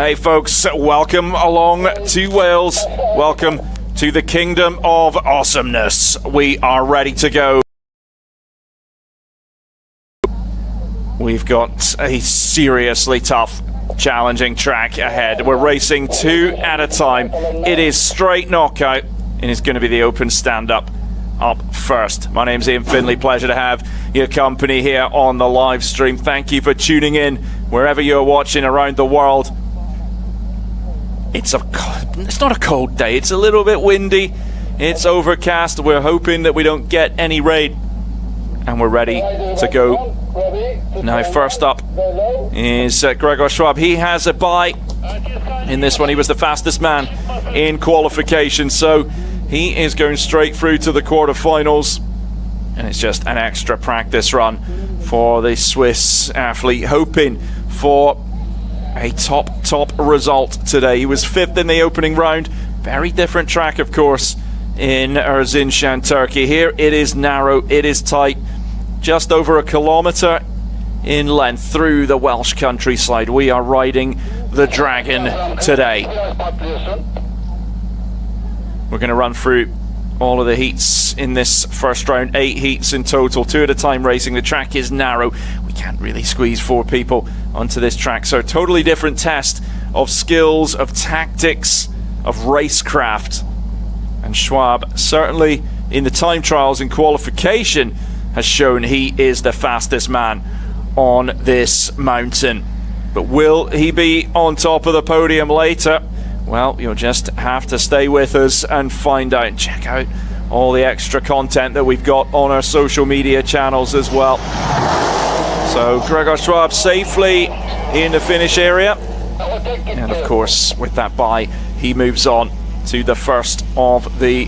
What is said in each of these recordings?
Hey folks, welcome along to Wales. Welcome to the Kingdom of Awesomeness. We are ready to go. We've got a seriously tough, challenging track ahead. We're racing 2 at a time. It is straight knockout, and it's going to be the open stand-up up first. My name's Ian Finley. Pleasure to have your company here on the live stream. Thank you for tuning in wherever you're watching around the world. It's not a cold day. It's a little bit windy. It's overcast. We're hoping that we don't get any rain, and we're ready to go. Now, first up is Gregor Schwab. He has a bye in this one. He was the fastest man in qualification, so he is going straight through to the quarterfinals, and it's just an extra practice run for the Swiss athlete, hoping for a top result today. He was 5th in the opening round. Very different track, of course, in Erzincan, Turkey. Here it is narrow, it is tight, just over a kilometre in length through the Welsh countryside. We are riding the Dragon today. We're going to run through all of the heats in this first round. 8 heats in total, 2 at a time racing. The track is narrow. We can't really squeeze 4 people onto this track, so a totally different test of skills, of tactics, of racecraft. And Schwab, certainly in the time trials and qualification, has shown he is the fastest man on this mountain. But will he be on top of the podium later? Well, you'll just have to stay with us and find out. And check out all the extra content that we've got on our social media channels as well. So Gregor Schwab safely in the finish area. And of course, with that bye, he moves on to the first of the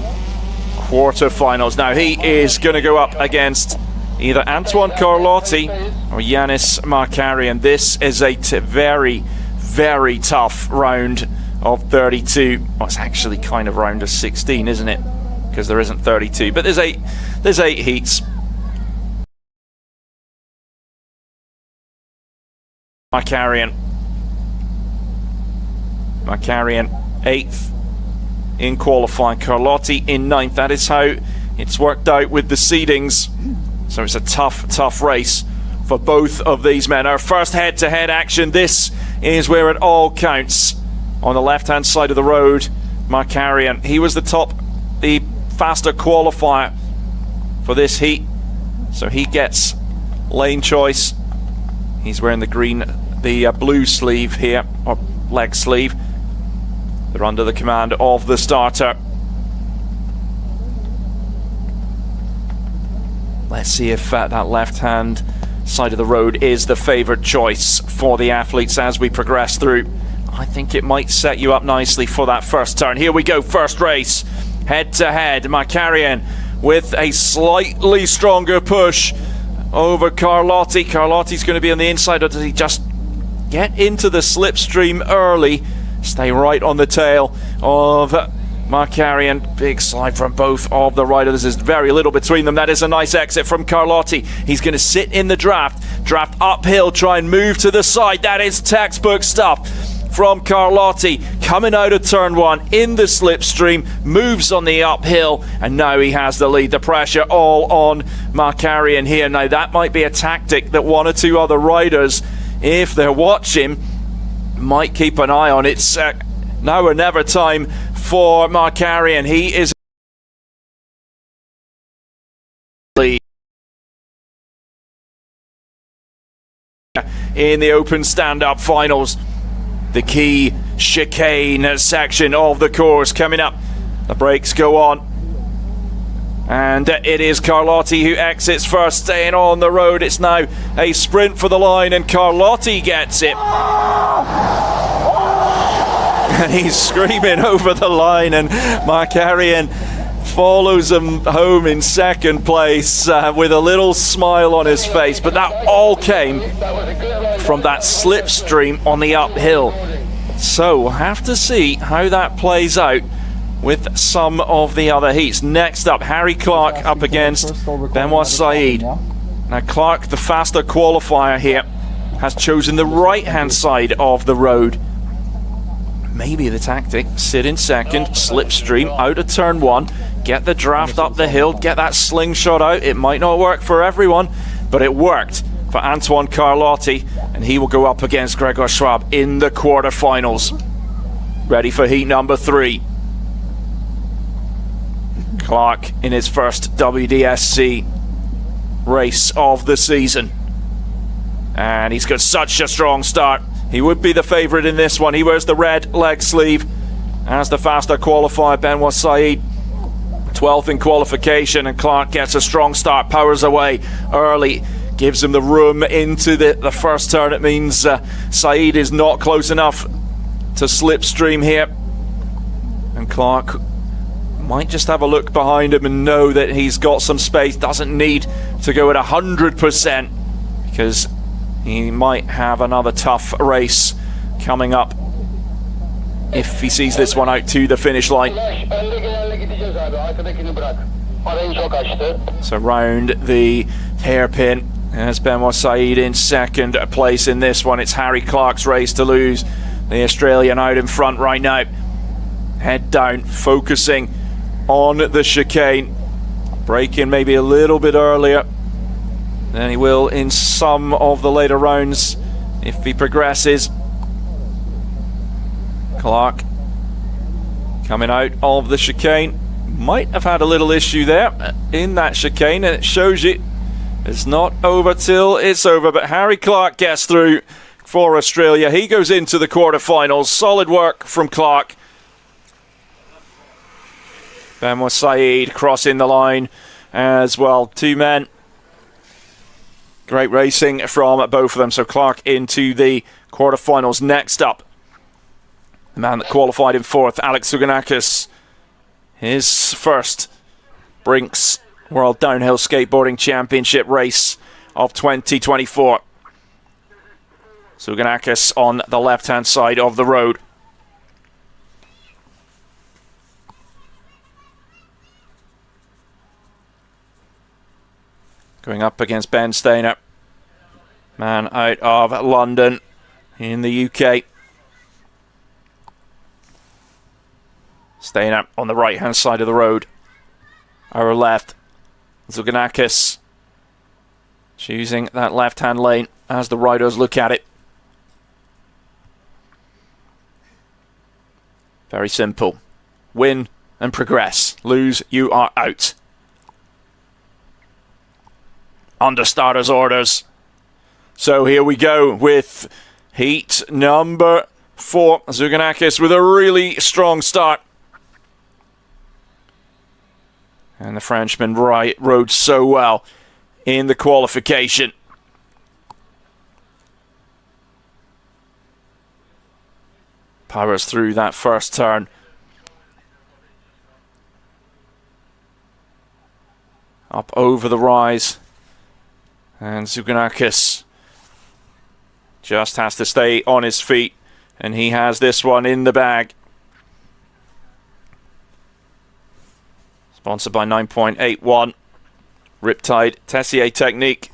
quarterfinals. Now, he is going to go up against either Antoine Carlotti or Yanis Markarian. This is a very, very tough round of 32. Well, it's actually kind of round of 16, isn't it? Because there isn't 32, but there's eight heats. Markarian 8th in qualifying, Carlotti in 9th. That is how it's worked out with the seedings. So it's a tough race for both of these men. Our first head-to-head action. This is where it all counts. On the left-hand side of the road, Markarian. He was the faster qualifier for this heat, so he gets lane choice. He's wearing the blue sleeve here, or leg sleeve. They're under the command of the starter. Let's see if that left-hand side of the road is the favoured choice for the athletes as we progress through. I think it might set you up nicely for that first turn. Here we go, first race, head-to-head. Markarian with a slightly stronger push over Carlotti. Carlotti's going to be on the inside, or does he just get into the slipstream early? Stay right on the tail of Markarian. Big slide from both of the riders. There's very little between them. That is a nice exit from Carlotti. He's going to sit in the draft uphill, try and move to the side. That is textbook stuff from Carlotti, coming out of turn 1 in the slipstream, moves on the uphill, and now he has the lead. The pressure all on Markarian here. Now that might be a tactic that 1 or 2 other riders, if they're watching, might keep an eye on. It's now or never time for Markarian. He is in the open stand-up finals. The key chicane section of the course coming up. The brakes go on, and it is Carlotti who exits first, staying on the road. It's now a sprint for the line, and Carlotti gets it. And he's screaming over the line, and Markarian follows him home in second place with a little smile on his face. But that all came from that slipstream on the uphill. So we'll have to see how that plays out with some of the other heats. Next up, Harry Clark up against Benoit Said. Now Clark, the faster qualifier here, has chosen the right-hand side of the road. maybe the tactic. Sit in second, slipstream out of turn one, get the draft up the hill, get that slingshot out. It might not work for everyone, but it worked for Antoine Carlotti, and he will go up against Gregor Schwab in the quarterfinals. Ready for heat number 3. Clark in his first WDSC race of the season. And he's got such a strong start. He would be the favourite in this one. He wears the red leg sleeve as the faster qualifier, Benoit Said. 12th in qualification, and Clark gets a strong start, powers away early, gives him the room into the first turn. It means Said is not close enough to slipstream here. And Clark might just have a look behind him and know that he's got some space, doesn't need to go at 100%, because he might have another tough race coming up if he sees this one out to the finish line. So round the hairpin, as Benoit Said in second place in this one. It's Harry Clark's race to lose. The Australian out in front right now. Head down, focusing on the chicane. Braking maybe a little bit earlier than he will in some of the later rounds if he progresses. Clark coming out of the chicane. Might have had a little issue there in that chicane, and it shows you it's not over till it's over. But Harry Clark gets through for Australia. He goes into the quarterfinals. Solid work from Clark. Benoit Said crossing the line as well. 2 men. Great racing from both of them. So Clark into the quarterfinals. Next up, the man that qualified in 4th, Alex Tsuganakis. His first Brinx World Downhill Skateboarding Championship race of 2024. Tsuganakis on the left-hand side of the road. Going up against Ben Stainer, man out of London in the UK. Stainer on the right-hand side of the road. Our left, Tsuganakis choosing that left-hand lane as the riders look at it. Very simple. Win and progress. Lose, you are out. Under starters' orders. So here we go with heat number 4. Tsuganakis with a really strong start. And the Frenchman rode so well in the qualification. Powers through that first turn. Up over the rise. And Tsuganakis just has to stay on his feet. And he has this one in the bag. Sponsored by 9.81, Riptide, Tessier Technique,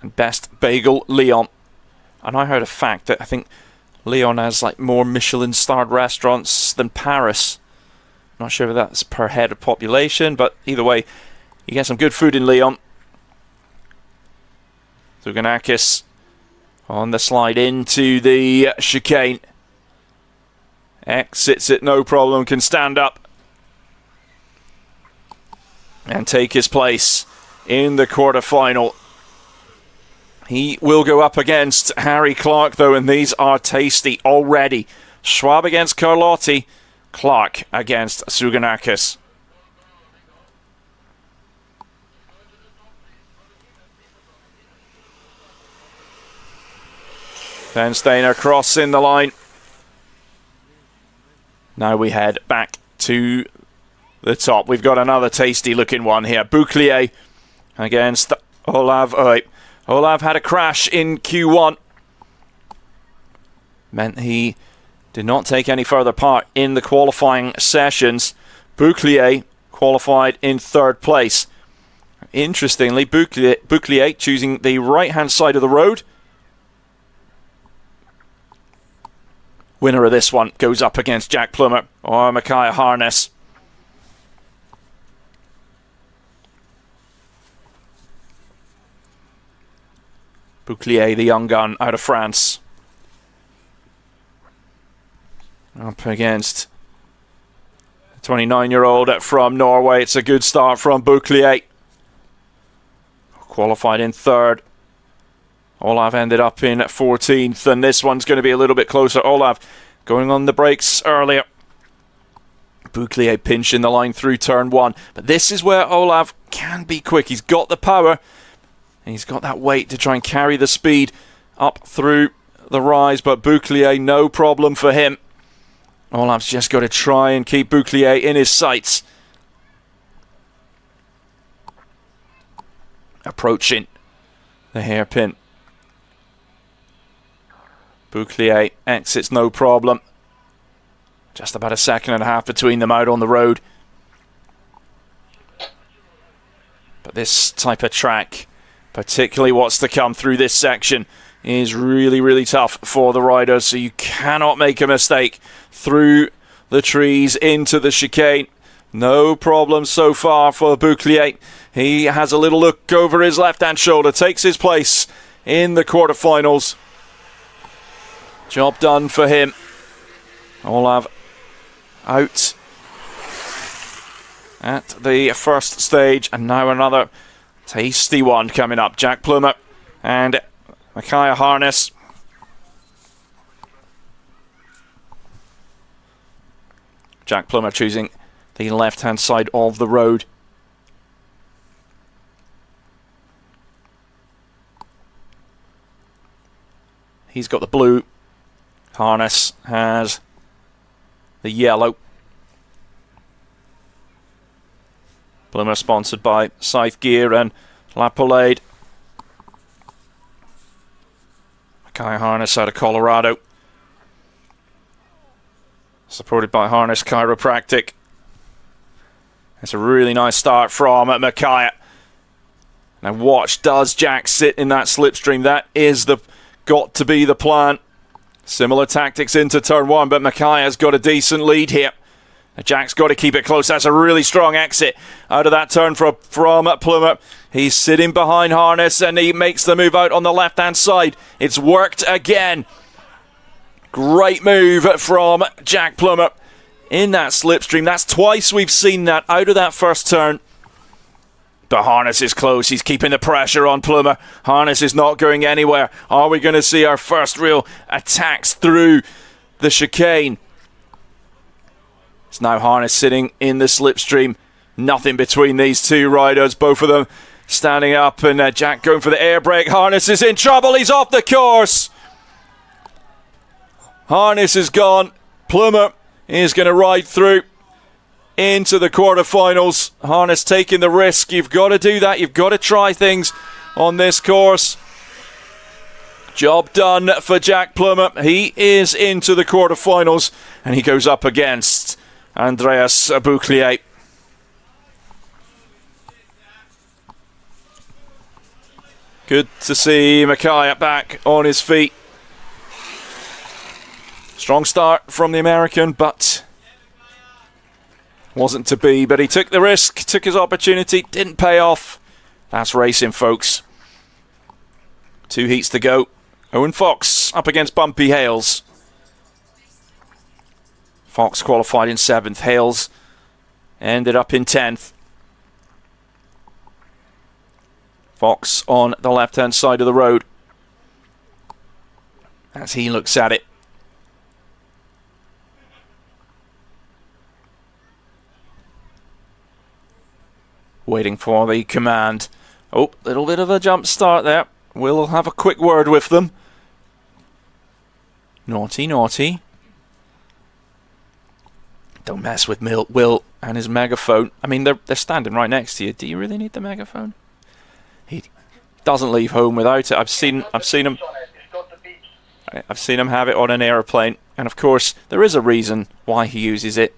and Best Bagel Lyon. And I heard a fact that I think Lyon has like more Michelin-starred restaurants than Paris. Not sure if that's per head of population, but either way, you get some good food in Lyon. Tsuganakis on the slide into the chicane. Exits it, no problem, can stand up and take his place in the quarterfinal. He will go up against Harry Clark, though, and these are tasty already. Schwab against Carlotti, Clark against Tsuganakis. Ben Stainer crossing the line. Now we head back to the top. We've got another tasty looking one here. Bouclier against Olav. Olav had a crash in Q1. Meant he did not take any further part in the qualifying sessions. Bouclier qualified in 3rd place. Interestingly, Bouclier choosing the right-hand side of the road. Winner of this one goes up against Jack Plummer or Micaiah Harness. Bouclier, the young gun out of France. Up against the 29-year-old from Norway. It's a good start from Bouclier. Qualified in third. Olav ended up in 14th, and this one's going to be a little bit closer. Olav going on the brakes earlier. Bouclier pinching the line through turn one. But this is where Olav can be quick. He's got the power, and he's got that weight to try and carry the speed up through the rise. But Bouclier, no problem for him. Olav's just got to try and keep Bouclier in his sights. Approaching the hairpin. Bouclier exits no problem. Just about a second and a half between them out on the road. But this type of track, particularly what's to come through this section, is really, really tough for the riders. So you cannot make a mistake through the trees into the chicane. No problem so far for Bouclier. He has a little look over his left-hand shoulder, takes his place in the quarterfinals. Job done for him. Olav out at the first stage, and now another tasty one coming up. Jack Plummer and Micaiah Harness. Jack Plummer choosing the left-hand side of the road. He's got the blue. Harness has the yellow. Plummer sponsored by Scythe Gear and La Polade. Micaiah Harness out of Colorado. Supported by Harness Chiropractic. It's a really nice start from Micaiah. Now watch, does Jack sit in that slipstream? That is got to be the plan. Similar tactics into turn one, but Micaiah's got a decent lead here. Now Jack's got to keep it close. That's a really strong exit out of that turn from Plummer. He's sitting behind Harness, and he makes the move out on the left-hand side. It's worked again. Great move from Jack Plummer in that slipstream. That's twice we've seen that out of that first turn. But Harness is close. He's keeping the pressure on Plummer. Harness is not going anywhere. Are we going to see our first real attacks through the chicane? It's now Harness sitting in the slipstream. Nothing between these two riders. Both of them standing up, and Jack going for the air brake. Harness is in trouble. He's off the course. Harness is gone. Plummer is going to ride through into the quarterfinals. Harness taking the risk. You've got to do that. You've got to try things on this course. Job done for Jack Plummer. He is into the quarterfinals, and he goes up against Andreas Bouclier. Good to see Micaiah back on his feet. Strong start from the American, but wasn't to be. But he took the risk, took his opportunity, didn't pay off. That's racing, folks. 2 heats to go. Owen Fox up against Bumpy Hales. Fox qualified in 7th. Hales ended up in 10th. Fox on the left-hand side of the road as he looks at it. Waiting for the command. Oh, little bit of a jump start there. We'll have a quick word with them. Naughty, naughty. Don't mess with Will and his megaphone. I mean, they're standing right next to you. Do you really need the megaphone? He doesn't leave home without it. I've seen him have it on an aeroplane, and of course there is a reason why he uses it.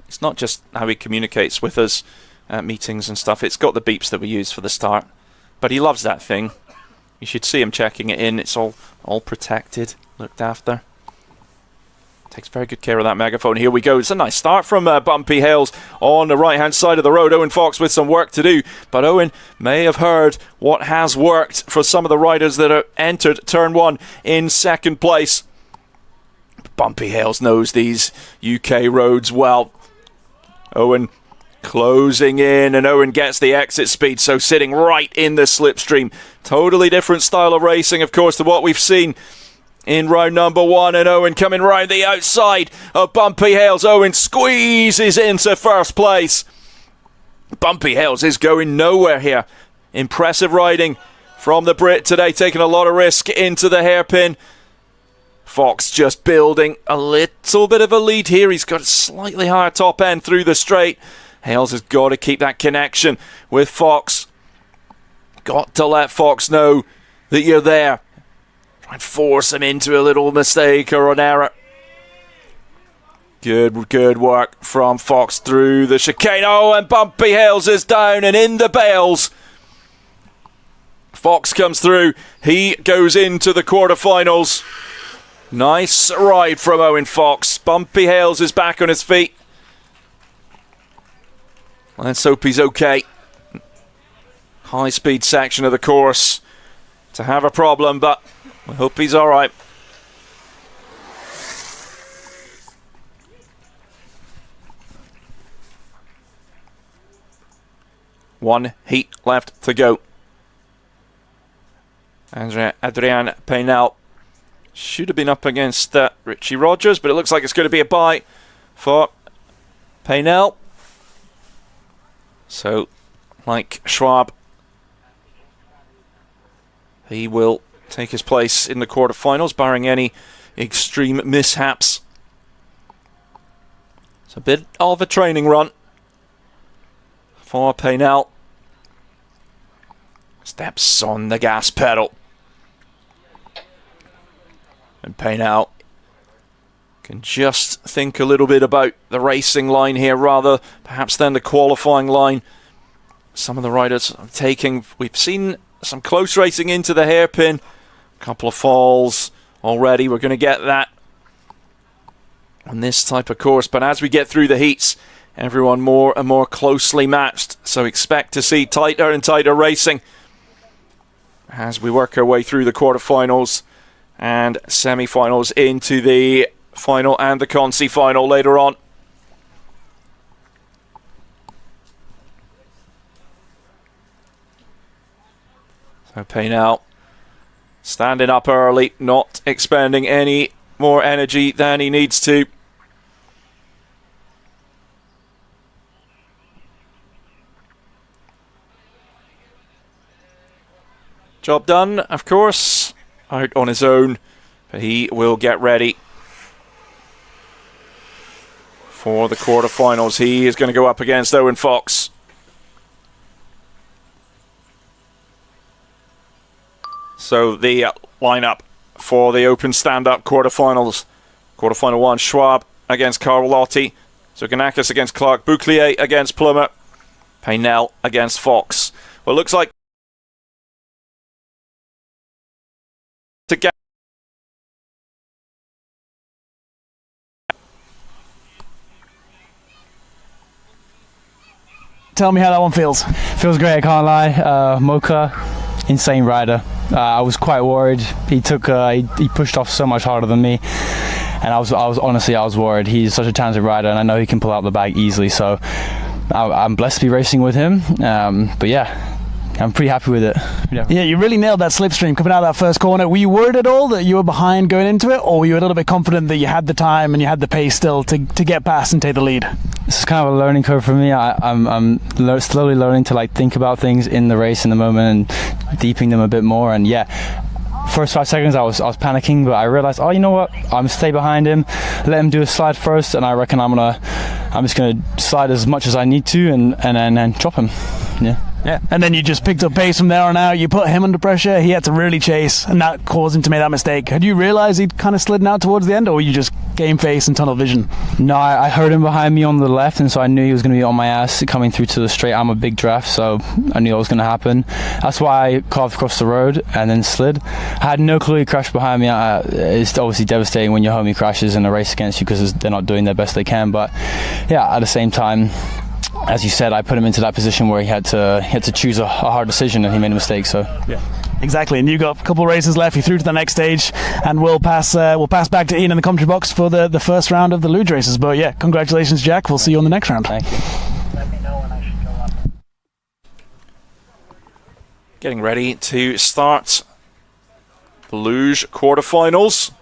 It's not just how he communicates with us at meetings and stuff. It's got the beeps that we use for the start, but he loves that thing. You should see him checking it in. It's all protected, looked after. Takes very good care of that megaphone. Here we go. It's a nice start from Bumpy Hales on the right-hand side of the road. Owen Fox with some work to do, but Owen may have heard what has worked for some of the riders that have entered turn 1 in second place. Bumpy Hales knows these UK roads well. Owen closing in, and Owen gets the exit speed, so sitting right in the slipstream. Totally different style of racing, of course, to what we've seen in round number 1, and Owen coming round the outside of Bumpy Hales. Owen squeezes into first place. Bumpy Hales is going nowhere here. Impressive riding from the Brit today, taking a lot of risk into the hairpin. Fox just building a little bit of a lead here. He's got a slightly higher top end through the straight. Hales has got to keep that connection with Fox. Got to let Fox know that you're there. Try and force him into a little mistake or an error. Good work from Fox through the chicane. Oh, and Bumpy Hales is down and in the bails. Fox comes through. He goes into the quarterfinals. Nice ride from Owen Fox. Bumpy Hales is back on his feet. Let's hope he's okay. High speed section of the course to have a problem, but we hope he's all right. One heat left to go. Adrian Peinel should have been up against Richie Rogers, but it looks like it's going to be a bye for Peinel. So, like Schwab, he will take his place in the quarterfinals, barring any extreme mishaps. It's a bit of a training run for Peinel. Steps on the gas pedal. And Peinel can just think a little bit about the racing line here rather perhaps than the qualifying line. Some of the riders are taking, we've seen some close racing into the hairpin, a couple of falls already. We're going to get that on this type of course, but as we get through the heats, everyone more and more closely matched, so expect to see tighter and tighter racing as we work our way through the quarterfinals and semi-finals into the final and the consi final later on. So Peinel standing up early, not expending any more energy than he needs to. Job done, of course, out on his own, but he will get ready for the quarterfinals. He is going to go up against Owen Fox. So the lineup for the Open Stand-Up quarterfinals. Quarterfinal 1, Schwab against Carlotti. Zuganakis against Clark. Bouclier against Plummer. Peinel against Fox. Well, it looks like to get Tell me how that one feels. Feels great, I can't lie. Mocha, insane rider. I was quite worried. He pushed off so much harder than me, and I was honestly worried. He's such a talented rider, and I know he can pull out the bag easily. So I'm blessed to be racing with him. But yeah, I'm pretty happy with it. Yeah, you really nailed that slipstream coming out of that first corner. Were you worried at all that you were behind going into it, or were you a little bit confident that you had the time and you had the pace still to get past and take the lead? This is kind of a learning curve for me. I'm slowly learning to like think about things in the race in the moment and deepening them a bit more. And yeah, first 5 seconds I was panicking, but I realized, oh, you know what? I'm gonna stay behind him, let him do a slide first, and I reckon I'm just gonna slide as much as I need to, and then chop him. Yeah, and then you just picked up pace from there on out. You put him under pressure. He had to really chase, and that caused him to make that mistake. Had you realised he'd kind of slidden out towards the end, or were you just game face and tunnel vision? No, I heard him behind me on the left, and so I knew he was going to be on my ass coming through to the straight. I'm a big draft, so I knew it was going to happen. That's why I carved across the road and then slid. I had no clue he crashed behind me. It's obviously devastating when your homie crashes in a race against you because they're not doing their best they can. But yeah, at the same time, as you said, I put him into that position where he had to choose a hard decision, and he made a mistake. So yeah. Exactly, and you got a couple of races left. You through to the next stage, and we'll pass back to Ian in the commentary box for the first round of the Luge races. But yeah, congratulations, Jack. We'll see you on the next round. Thank you. Let me know when I should go up. Getting ready to start the Luge quarterfinals.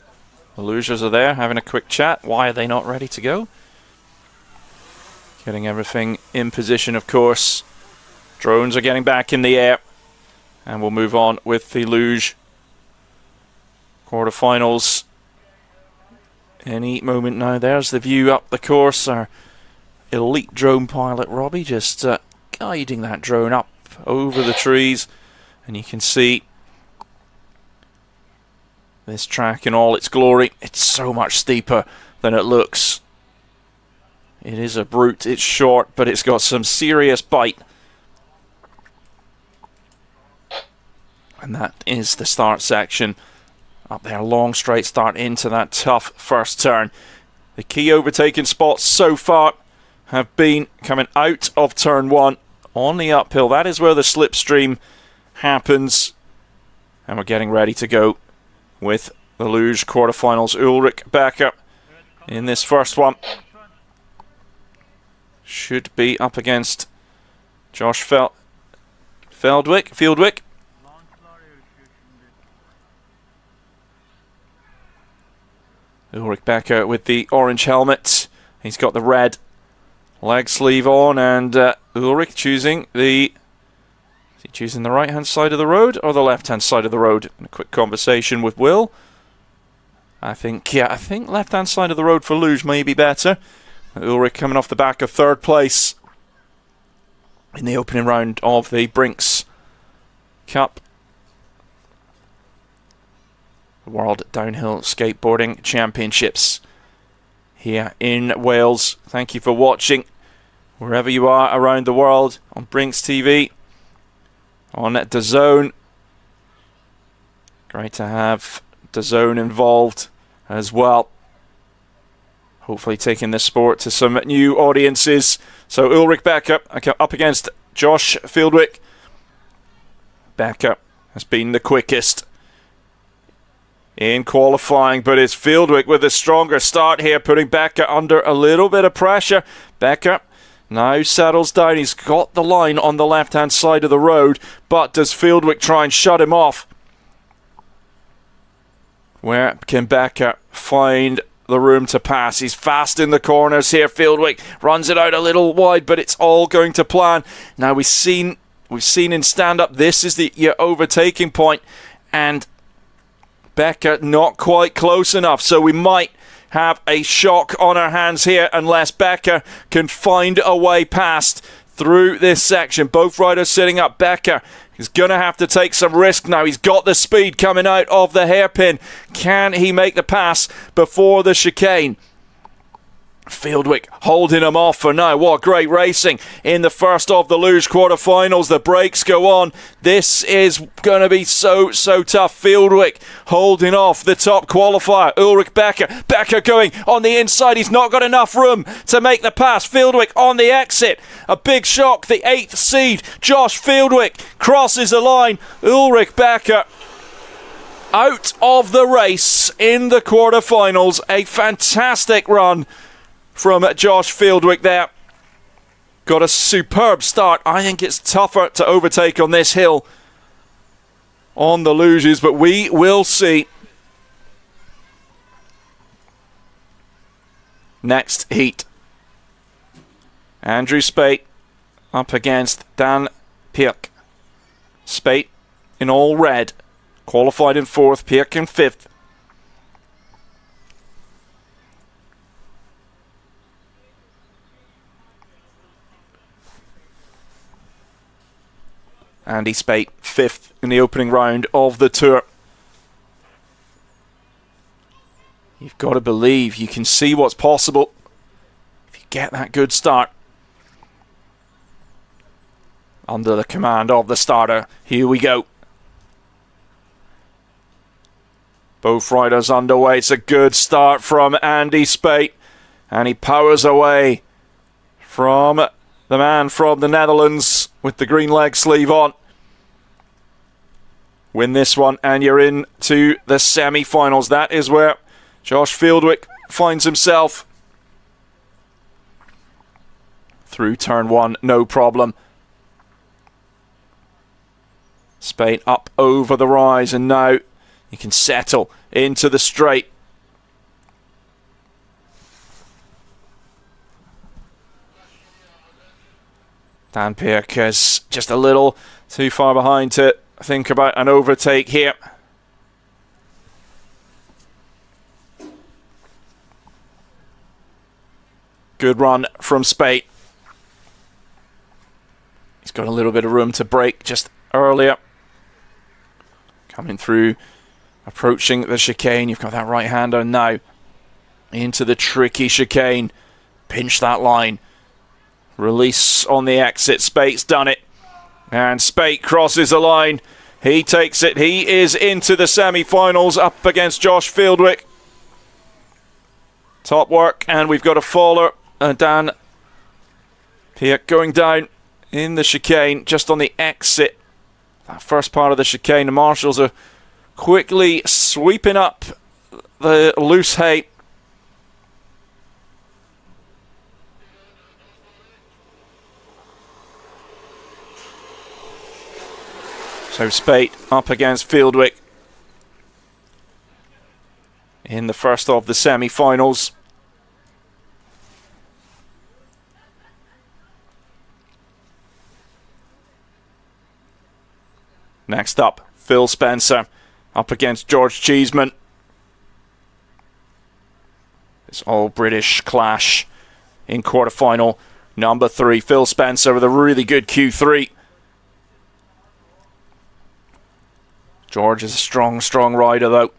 The Lugers are there having a quick chat. Why are they not ready to go? Getting everything in position, of course. Drones are getting back in the air. And we'll move on with the Luge quarterfinals any moment now. There's the view up the course. Our elite drone pilot, Robbie, just guiding that drone up over the trees. And you can see this track in all its glory. It's so much steeper than it looks. It is a brute. It's short, but it's got some serious bite. And that is the start section. Up there, long straight start into that tough first turn. The key overtaking spots so far have been coming out of turn 1 on the uphill. That is where the slipstream happens. And we're getting ready to go with the Luge quarterfinals. Ulrich Becker in this first one. Should be up against Josh Fieldwick. Ulrich Becker with the orange helmet. He's got the red leg sleeve on, and Ulrich choosing the... Is he choosing the right-hand side of the road or the left-hand side of the road? In a quick conversation with Will. I think left-hand side of the road for Luge may be better. Ulrich coming off the back of 3rd place in the opening round of the Brinx Cup. World Downhill Skateboarding Championships here in Wales. Thank you for watching wherever you are around the world on Brinx TV, on DAZN. Great to have DAZN involved as well. Hopefully taking this sport to some new audiences. So Ulrich Becker up against Josh Fieldwick. Becker has been the quickest in qualifying, but it's Fieldwick with a stronger start here, putting Becker under a little bit of pressure. Becker now settles down. He's got the line on the left-hand side of the road, but does Fieldwick try and shut him off? Where can Becker find the room to pass? He's fast in the corners here. Fieldwick runs it out a little wide, but it's all going to plan. Now we've seen in stand-up, this is your overtaking point, and Becker not quite close enough, so we might have a shock on our hands here unless Becker can find a way past through this section. Both riders sitting up. Becker is going to have to take some risk now. He's got the speed coming out of the hairpin. Can he make the pass before the chicane? Fieldwick holding him off for now. What great racing in the first of the Luge quarterfinals. The brakes go on. This is going to be so tough. Fieldwick holding off the top qualifier, Ulrich Becker. Becker going on the inside. He's not got enough room to make the pass. Fieldwick on the exit. A big shock. The 8th seed, Josh Fieldwick, crosses the line. Ulrich Becker out of the race in the quarterfinals. A fantastic run from Josh Fieldwick there. Got a superb start. I think it's tougher to overtake on this hill on the Luges, but we will see. Next heat. Andrew Spate up against Dan Pierk. Spate in all red. Qualified in 4th, Pierk in 5th. Andy Spate, 5th in the opening round of the tour. You've got to believe you can see what's possible if you get that good start. Under the command of the starter, here we go. Both riders underway. It's a good start from Andy Spate, and he powers away from the man from the Netherlands with the green leg sleeve on. Win this one and you're into the semi-finals. That is where Josh Fieldwick finds himself. Through turn one, no problem. Spate up over the rise, and now you can settle into the straight. Dan Pierk is just a little too far behind to think about an overtake here. Good run from Spate. He's got a little bit of room to brake just earlier. Coming through, approaching the chicane. You've got that right-hander now into the tricky chicane. Pinch that line. Release on the exit. Spate's done it. And Spate crosses the line. He takes it. He is into the semi-finals up against Josh Fieldwick. Top work. And we've got a faller. Dan Pierk going down in the chicane just on the exit. That first part of the chicane, the marshals are quickly sweeping up the loose hay. So Spate up against Fieldwick in the first of the semi-finals. Next up, Phil Spencer up against George Cheeseman. This all-British clash in quarterfinal number 3. Phil Spencer with a really good Q3. George is a strong, strong rider, though.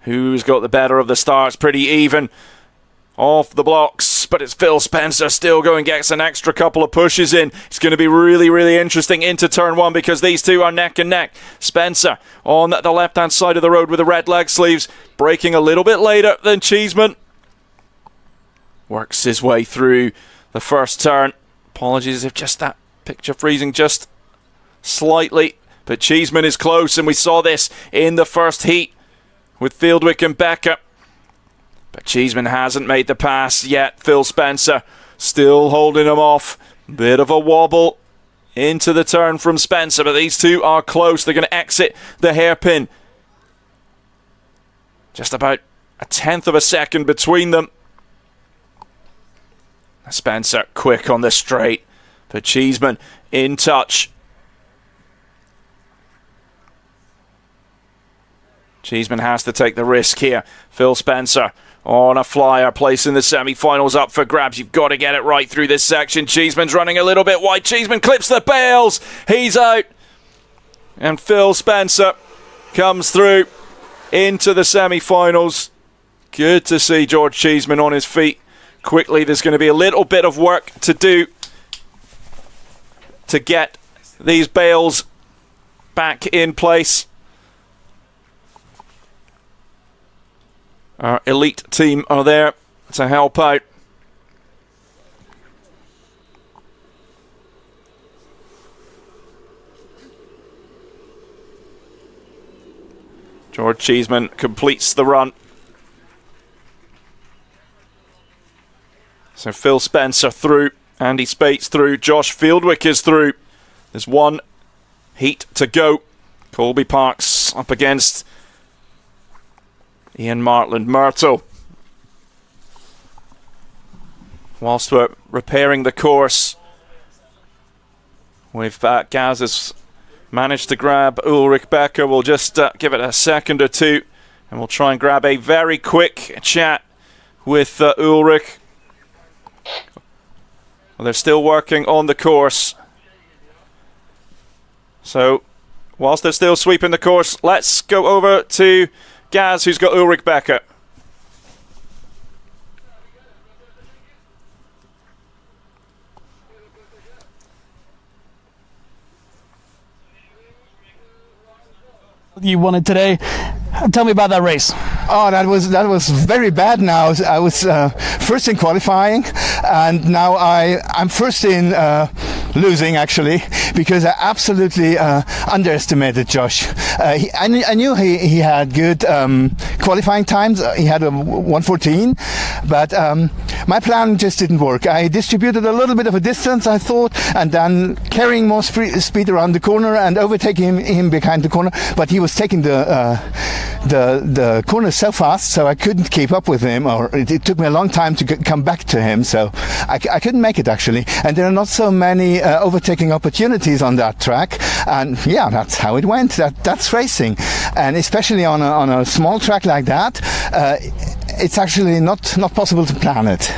Who's got the better of the starts? Pretty even off the blocks, but it's Phil Spencer still going, gets an extra couple of pushes in. It's going to be really, really interesting into turn one because these two are neck and neck. Spencer on the left-hand side of the road with the red leg sleeves, braking a little bit later than Cheeseman. Works his way through the first turn. Apologies if just that picture freezing just slightly, but Cheeseman is close, and we saw this in the first heat with Fieldwick and Becker. But Cheeseman hasn't made the pass yet. Phil Spencer still holding him off. Bit of a wobble into the turn from Spencer, but these two are close. They're going to exit the hairpin. Just about a tenth of a second between them. Spencer quick on the straight, but Cheeseman in touch. Cheeseman has to take the risk here. Phil Spencer on a flyer, placing the semi-finals up for grabs. You've got to get it right through this section. Cheeseman's running a little bit wide. Cheeseman clips the bails. He's out. And Phil Spencer comes through into the semi-finals. Good to see George Cheeseman on his feet quickly. There's going to be a little bit of work to do to get these bails back in place. Our elite team are there to help out. George Cheeseman completes the run. So Phil Spencer through, Andy Spates through, Josh Fieldwick is through. There's one heat to go. Colby Parks up against Ian Martland-Myrtle. Whilst we're repairing the course, we've Gaz has managed to grab Ulrich Becker. We'll just give it a second or two, and we'll try and grab a very quick chat with Ulrich. Well, they're still working on the course. So, whilst they're still sweeping the course, let's go over to Gaz, who's got Ulrich Becker. You wanted today. Tell me about that race. Oh, that was very bad. Now I was first in qualifying, and now I'm first in losing actually, because I absolutely underestimated Josh. I knew he had good qualifying times. He had a 1:14, but my plan just didn't work. I distributed a little bit of a distance, I thought, and then carrying more speed around the corner and overtaking him behind the corner. But he was taking the corner so fast, so I couldn't keep up with him, or it took me a long time to come back to him, so I couldn't make it actually. And there are not so many overtaking opportunities on that track, and yeah, that's how it went. That's racing, and especially on a small track like that, it's actually not possible to plan it.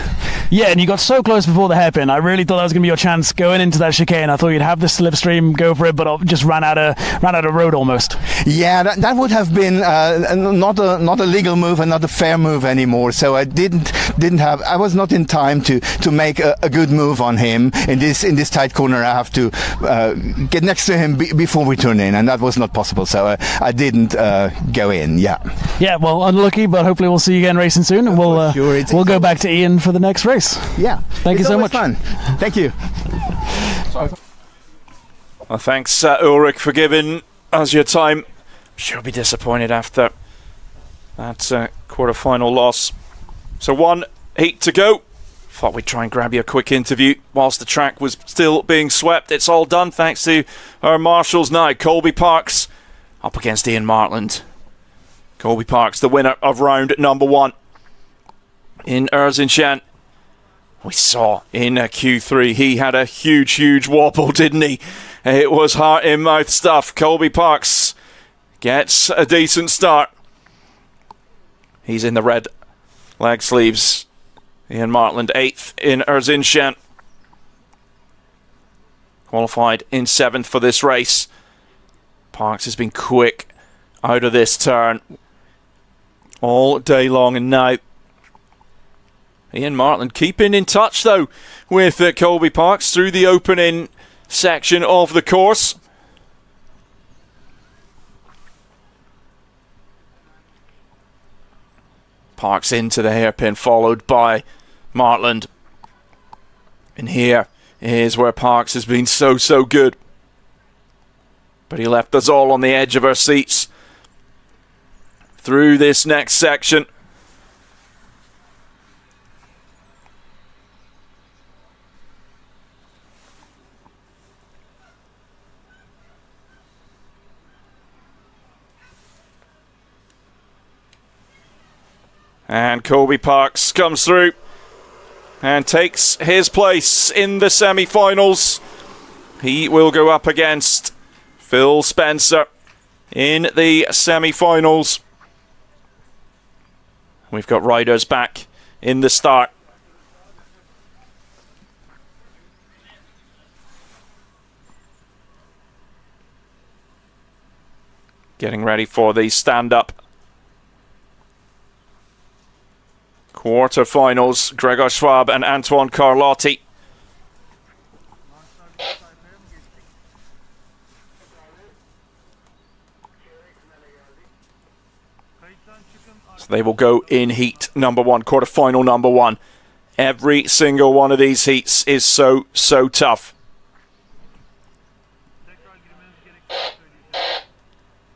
Yeah, and you got so close before the hairpin. I really thought that was going to be your chance going into that chicane. I thought you'd have the slipstream, go for it, but just ran out of road almost. Yeah, that would have been not a legal move and not a fair move anymore. So I I was not in time to make a good move on him in this tight corner. I have to get next to him before we turn in, and that was not possible. So I didn't go in. Yeah. Yeah, well, unlucky, but hopefully we'll see you again racing soon, and we'll go back to Ian for the next race. Yeah. Thank you so much. Fun. Thank you. Well, thanks, Ulrich, for giving us your time. Sure be disappointed after that quarter-final loss. So 1 heat to go. Thought we'd try and grab you a quick interview whilst the track was still being swept. It's all done thanks to our marshals now. Colby Parks up against Ian Martland. Colby Parks, the winner of round number 1 in Erzincan. We saw in Q3 he had a huge wobble, didn't he? It was heart in mouth stuff. Colby Parks gets a decent start. He's in the red leg sleeves. Ian Martland 8th in Erzincan. Qualified in 7th for this race. Parks has been quick out of this turn all day long, and now Ian Martland keeping in touch though with Colby Parks through the opening section of the course. Parks into the hairpin, followed by Martland. And here is where Parks has been so good. But he left us all on the edge of our seats through this next section. And Colby Parks comes through and takes his place in the semi-finals. He will go up against Phil Spencer in the semi-finals. We've got riders back in the start. Getting ready for the stand-up quarterfinals. Gregor Schwab and Antoine Carlotti. So they will go in heat number 1, quarterfinal number 1. Every single one of these heats is so tough.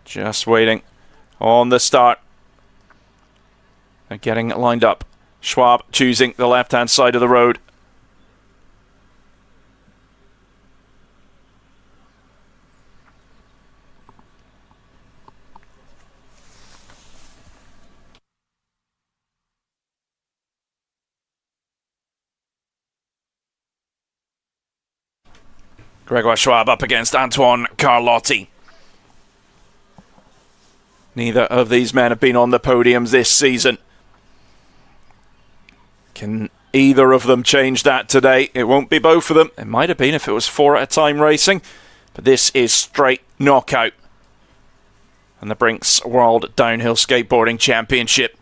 Just waiting on the start. They're getting lined up. Schwab choosing the left-hand side of the road. Gregor Schwab up against Antoine Carlotti. Neither of these men have been on the podiums this season. Can either of them change that today? It won't be both of them. It might have been if it was 4 at a time racing. But this is straight knockout. And the Brinx World Downhill Skateboarding Championship.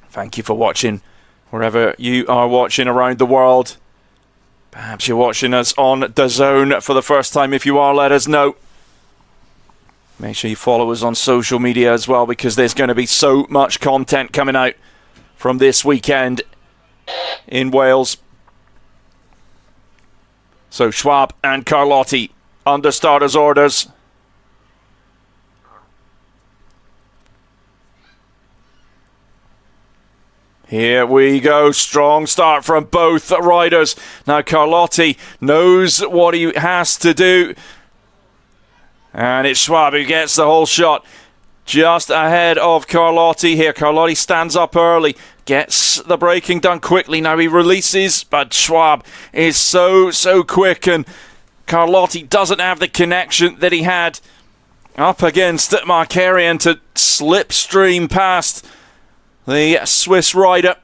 Thank you for watching wherever you are watching around the world. Perhaps you're watching us on DAZN for the first time. If you are, let us know. Make sure you follow us on social media as well, because there's going to be so much content coming out from this weekend in Wales. So Schwab and Carlotti under starters' orders. Here we go. Strong start from both riders. Now Carlotti knows what he has to do. And it's Schwab who gets the whole shot. Just ahead of Carlotti here. Carlotti stands up early. Gets the braking done quickly. Now he releases. But Schwab is so quick. And Carlotti doesn't have the connection that he had up against Markarian to slipstream past the Swiss rider.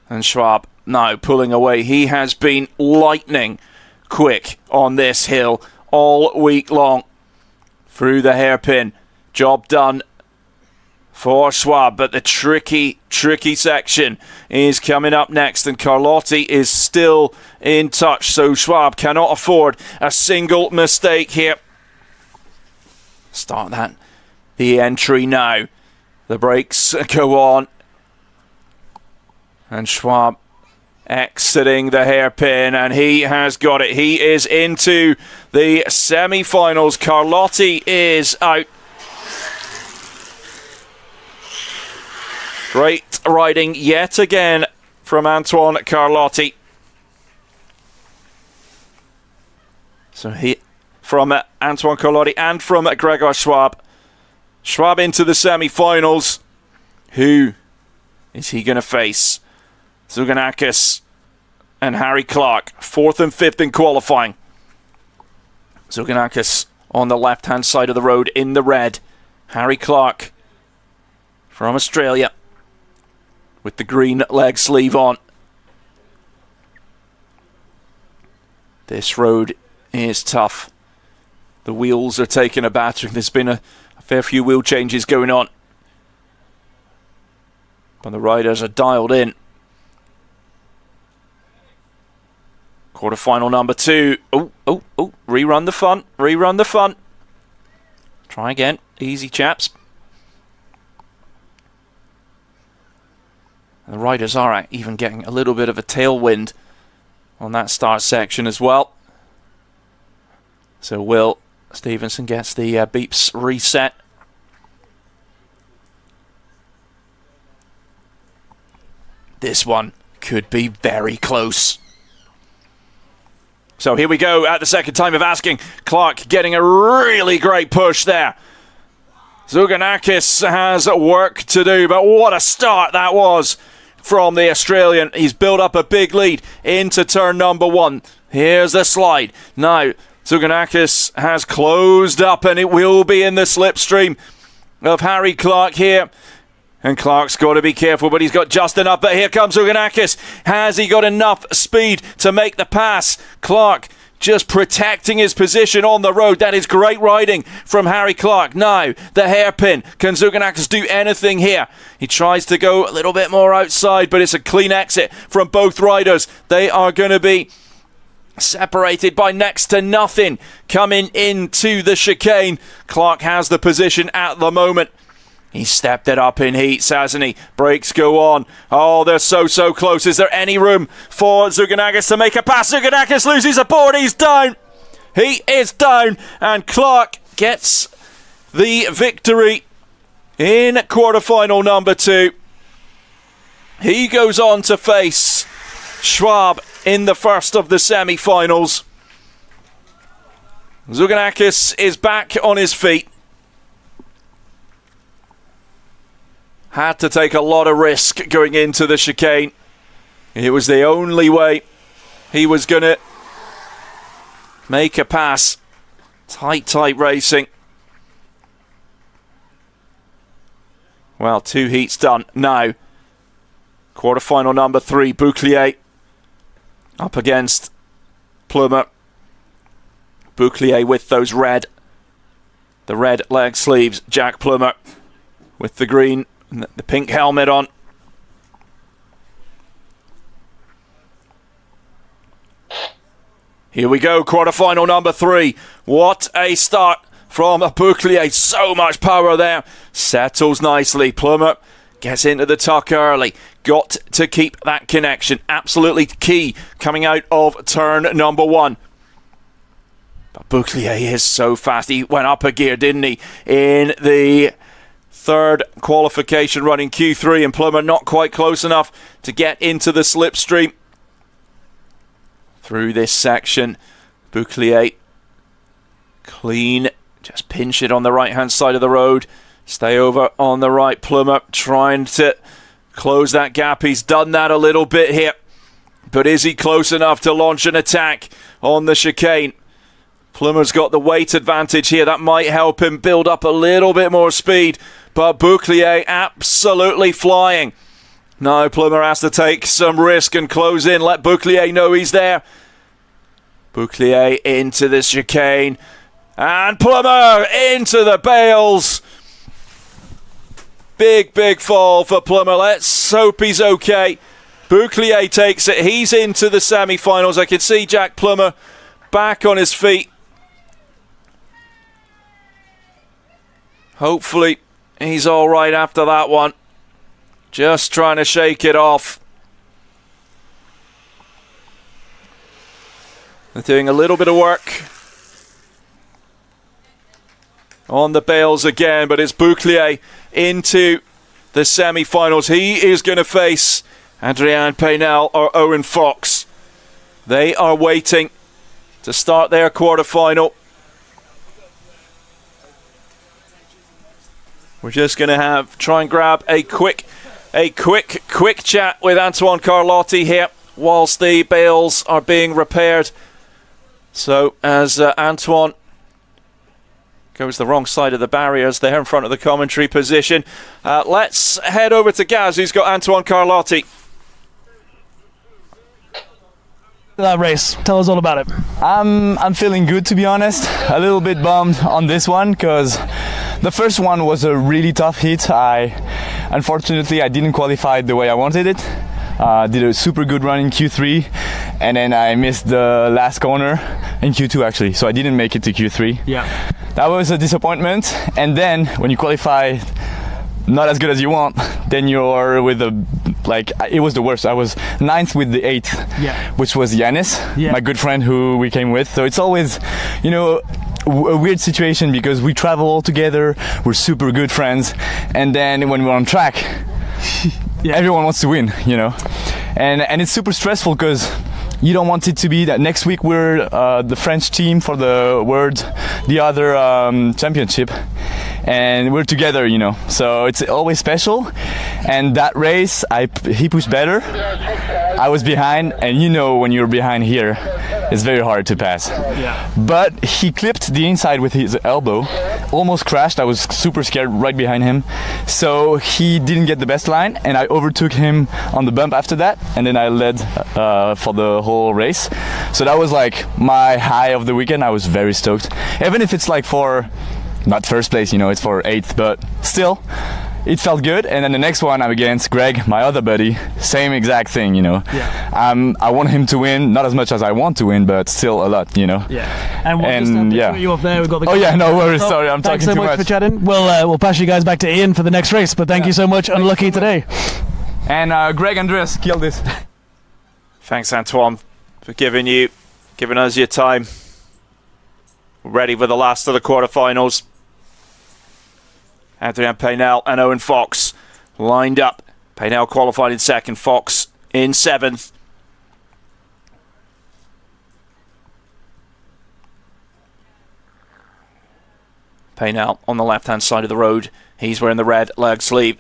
And Schwab now pulling away. He has been lightning quick on this hill all week long. Through the hairpin. Job done for Schwab. But the tricky section is coming up next. And Carlotti is still in touch. So Schwab cannot afford a single mistake here. Start the entry now. The brakes go on. And Schwab exiting the hairpin, and he has got it. He is into the semi-finals. Carlotti is out. Great riding yet again from Antoine Carlotti. So from Antoine Carlotti and from Gregor Schwab. Schwab into the semi-finals. Who is he going to face? Zuganakis and Harry Clark, 4th and 5th in qualifying. Zuganakis on the left-hand side of the road in the red. Harry Clark from Australia with the green leg sleeve on. This road is tough. The wheels are taking a battering. There's been a fair few wheel changes going on. But the riders are dialed in. Quarterfinal number 2. Oh. Rerun the fun. Try again. Easy, chaps. And the riders are even getting a little bit of a tailwind on that start section as well. So Will Stevenson gets the beeps reset. This one could be very close. So here we go at the second time of asking. Clark getting a really great push there. Zuganakis has work to do, but what a start that was from the Australian. He's built up a big lead into turn number 1. Here's the slide. Now, Zuganakis has closed up, and it will be in the slipstream of Harry Clark here. And Clark's got to be careful, but he's got just enough. But here comes Zuganakis. Has he got enough speed to make the pass? Clark just protecting his position on the road. That is great riding from Harry Clark. Now, the hairpin. Can Zuganakis do anything here? He tries to go a little bit more outside, but it's a clean exit from both riders. They are going to be separated by next to nothing coming into the chicane. Clark has the position at the moment. He stepped it up in heats, hasn't he? Brakes go on. Oh, they're so close. Is there any room for Zuganakis to make a pass? Zuganakis loses a board. He's down. He is down. And Clark gets the victory in quarterfinal number 2. He goes on to face Schwab in the first of the semi-finals. Zuganakis is back on his feet. Had to take a lot of risk going into the chicane. It was the only way he was going to make a pass. Tight racing. Well, 2 heats done. Now, quarterfinal number 3, Bouclier up against Plumer. Bouclier with the red leg sleeves. Jack Plumer with the green, the pink helmet on. Here we go, quarterfinal number 3. What a start from Bouclier. So much power there. Settles nicely. Plummer gets into the tuck early. Got to keep that connection. Absolutely key coming out of turn number 1. But Bouclier is so fast. He went up a gear, didn't he, in the third qualification run in Q3, and Plummer not quite close enough to get into the slipstream. Through this section, Bouclier clean, just pinch it on the right hand side of the road, stay over on the right. Plummer trying to close that gap. He's done that a little bit here, but is he close enough to launch an attack on the chicane? Plummer's got the weight advantage here. That might help him build up a little bit more speed, but Bouclier absolutely flying. Now Plummer has to take some risk and close in. Let Bouclier know he's there. Bouclier into the chicane. And Plummer into the bales. Big fall for Plummer. Let's hope he's okay. Bouclier takes it. He's into the semi-finals. I can see Jack Plummer back on his feet. Hopefully he's all right after that one. Just trying to shake it off. They're doing a little bit of work on the bales again, but it's Bouclier into the semi-finals. He is going to face Adrien Paynel or Owen Fox. They are waiting to start their quarterfinal. We're just going to try and grab a quick chat with Antoine Carlotti here whilst the bales are being repaired. So as Antoine goes the wrong side of the barriers there in front of the commentary position, let's head over to Gaz, who's got Antoine Carlotti. That race, tell us all about it. I'm feeling good, to be honest. A little bit bummed on this one because the first one was a really tough hit. Unfortunately I didn't qualify the way I wanted it. Did a super good run in Q3, and then I missed the last corner in Q2 actually, so I didn't make it to Q3. Yeah, that was a disappointment. And then when you qualify not as good as you want, then you're with it was the worst. I was 9th with the 8th, which was Yanis, my good friend who we came with. So it's always, a weird situation because we travel all together, we're super good friends, and then when we're on track, everyone wants to win, and it's super stressful because you don't want it to be that next week we're the French team for the other championship, and we're together, so it's always special. And that race he pushed better, I was behind, and when you're behind here it's very hard to pass. But he clipped the inside with his elbow, almost crashed. I was super scared right behind him, so he didn't get the best line, and I overtook him on the bump after that, and then I led for the whole race. So that was like my high of the weekend. I was very stoked, even if it's for not first place, it's for 8th, but still it felt good. And then the next one I'm against Greg, my other buddy, same exact thing, I want him to win, not as much as I want to win, but still a lot, And we'll just have to put you off there. We've got the no worries. Sorry, I'm talking too much. Thanks so much for chatting. We'll pass you guys back to Ian for the next race, but thank you so much. Unlucky today. And Greg, Andreas, kill this. Thanks, Antoine, for giving us your time. We're ready for the last of the quarterfinals. Adrien Paynel and Owen Fox lined up. Paynel qualified in 2nd, Fox in 7th. Paynel on the left-hand side of the road. He's wearing the red leg sleeve.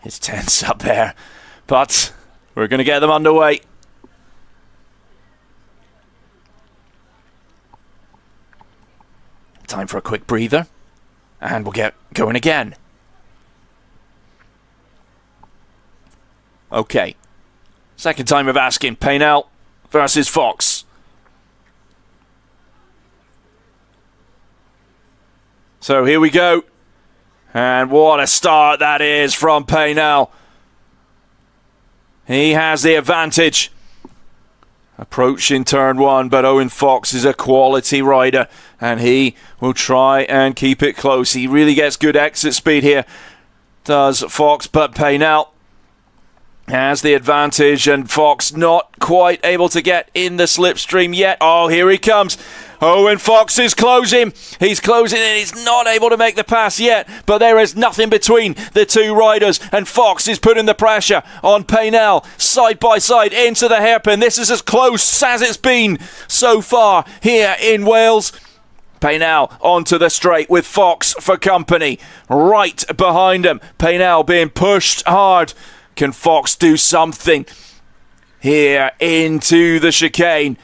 It's tense up there, but we're going to get them underway. Time for a quick breather, and we'll get going again. Okay, second time of asking. Paynel versus Fox. So here we go. And what a start that is from Paynel. He has the advantage. Approaching turn one, but Owen Fox is a quality rider and he will try and keep it close. He really gets good exit speed here, does Fox, but Paynell has the advantage and Fox not quite able to get in the slipstream yet. Oh, here he comes. Owen Fox is closing. He's closing and he's not able to make the pass yet, but there is nothing between the two riders and Fox is putting the pressure on Paynell side by side into the hairpin. This is as close as it's been so far here in Wales. Paynell onto the straight with Fox for company right behind him. Paynell being pushed hard. Can Fox do something here into the chicane?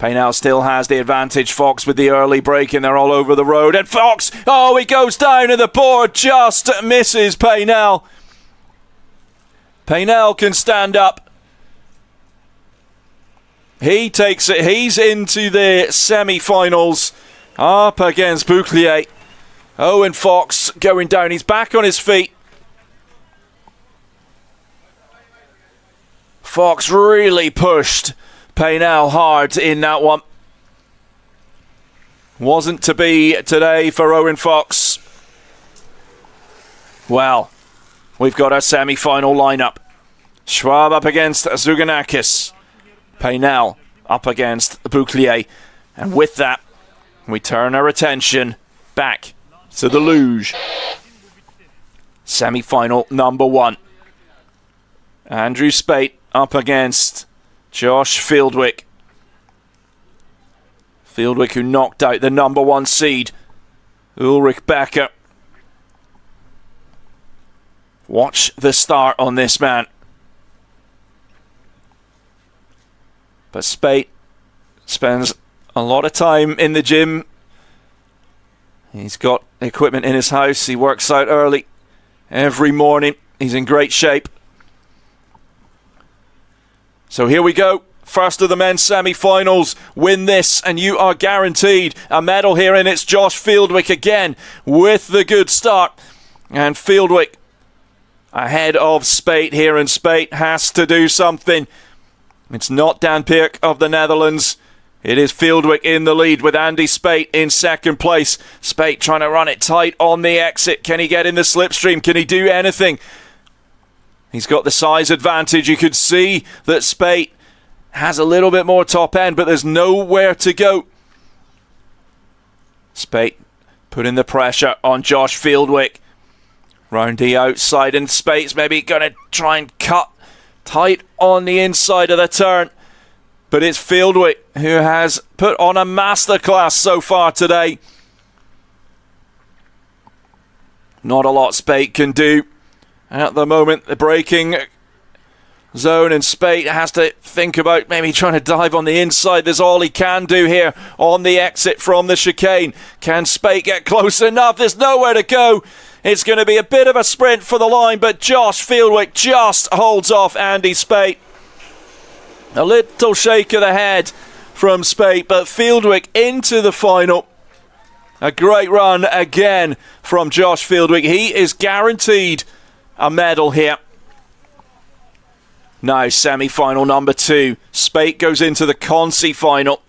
Paynell still has the advantage. Fox with the early break and they're all over the road. And Fox, oh, he goes down and the board just misses Paynell. Paynell can stand up. He takes it. He's into the semi-finals up against Bouclier. Owen Fox going down. He's back on his feet. Fox really pushed Paynell hard in that one. Wasn't to be today for Owen Fox. Well, we've got our semi-final lineup. Schwab up against Zouganakis. Paynell up against Bouclier. And with that, we turn our attention back to the Luge. Semi-final number one. Andrew Spate up against Josh Fieldwick. Fieldwick who knocked out the number one seed, Ulrich Becker. Watch the start on this man. But Spate spends a lot of time in the gym. He's got equipment in his house. He works out early every morning. He's in great shape. So here we go. First of the men's semi-finals. Win this and you are guaranteed a medal here. And it's Josh Fieldwick again with the good start. And Fieldwick ahead of Spate here. And Spate has to do something. It's not Dan Peerk of the Netherlands. It is Fieldwick in the lead with Andy Spate in second place. Spate trying to run it tight on the exit. Can he get in the slipstream? Can he do anything? He's got the size advantage. You could see that Spate has a little bit more top end, but there's nowhere to go. Spate putting the pressure on Josh Fieldwick. Round the outside, and Spate's maybe going to try and cut tight on the inside of the turn. But it's Fieldwick who has put on a masterclass so far today. Not a lot Spate can do. At the moment, the braking zone, and Spate has to think about maybe trying to dive on the inside. There's all he can do here on the exit from the chicane. Can Spate get close enough? There's nowhere to go. It's going to be a bit of a sprint for the line, but Josh Fieldwick just holds off Andy Spate. A little shake of the head from Spate, but Fieldwick into the final. A great run again from Josh Fieldwick. He is guaranteed a medal here. Now semi-final number two. Spate goes into the Consi final.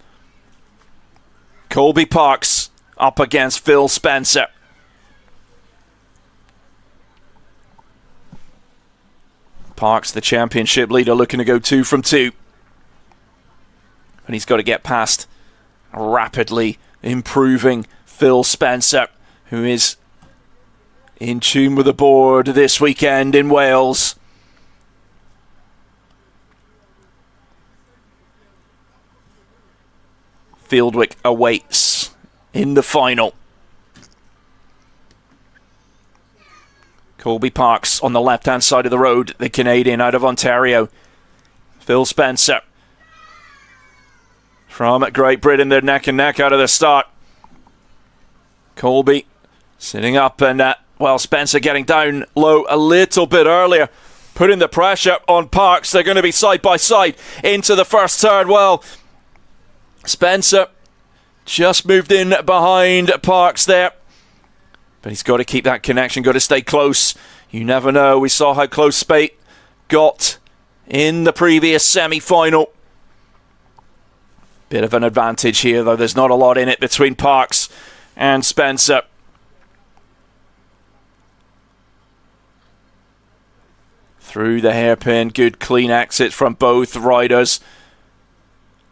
Colby Parks up against Phil Spencer. Parks, the championship leader, looking to go 2 from 2. And he's got to get past rapidly improving Phil Spencer, who is in tune with the board this weekend in Wales. Fieldwick awaits in the final. Colby Parks on the left-hand side of the road, the Canadian out of Ontario. Phil Spencer from Great Britain, they're neck and neck out of the start. Colby sitting up and, Spencer getting down low a little bit earlier, putting the pressure on Parks. They're going to be side by side into the first turn. Well, Spencer just moved in behind Parks there. But he's got to keep that connection, got to stay close. You never know. We saw how close Spate got in the previous semi-final. Bit of an advantage here, though. There's not a lot in it between Parks and Spencer. Through the hairpin, good clean exit from both riders.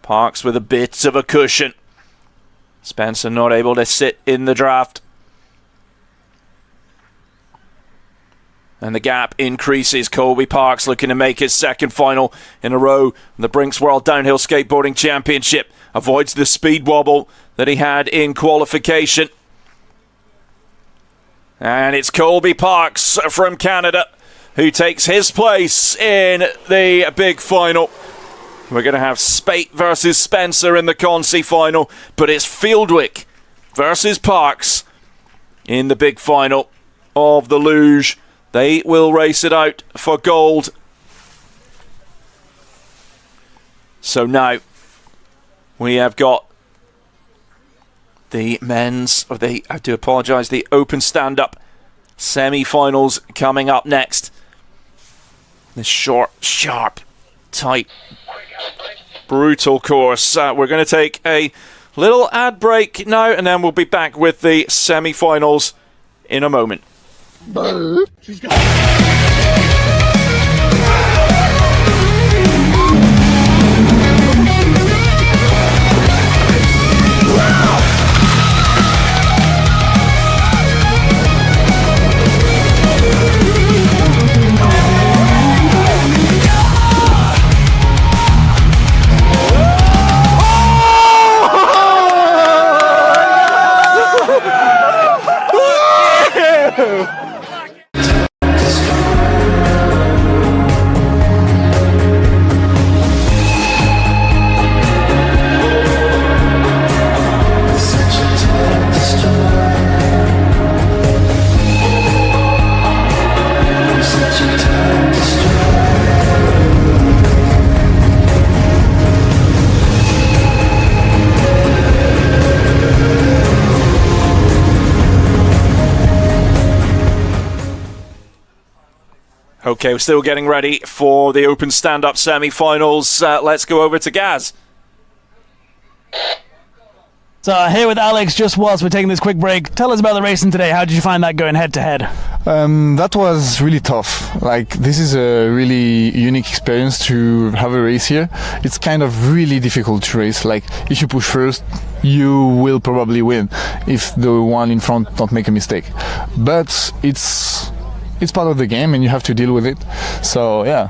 Parks with a bit of a cushion. Spencer not able to sit in the draft. And the gap increases. Colby Parks looking to make his second final in a row. The Brinx World Downhill Skateboarding Championship. Avoids the speed wobble that he had in qualification. And it's Colby Parks from Canada who takes his place in the big final. We're going to have Spate versus Spencer in the Consi final, but it's Fieldwick versus Parks in the big final of the Luge. They will race it out for gold. So now we have got the men's, I have to apologise, the open stand-up semi-finals coming up next. This short, sharp, tight, brutal course. We're going to take a little ad break now, and then we'll be back with the semi-finals in a moment. Okay, we're still getting ready for the open stand-up semi-finals. Let's go over to Gaz. So here with Alex, just whilst we're taking this quick break, tell us about the racing today. How did you find that going head-to-head? That was really tough. Like, this is a really unique experience to have a race here. It's kind of really difficult to race. Like, if you push first, you will probably win if the one in front don't make a mistake. But it's part of the game and you have to deal with it. So, yeah.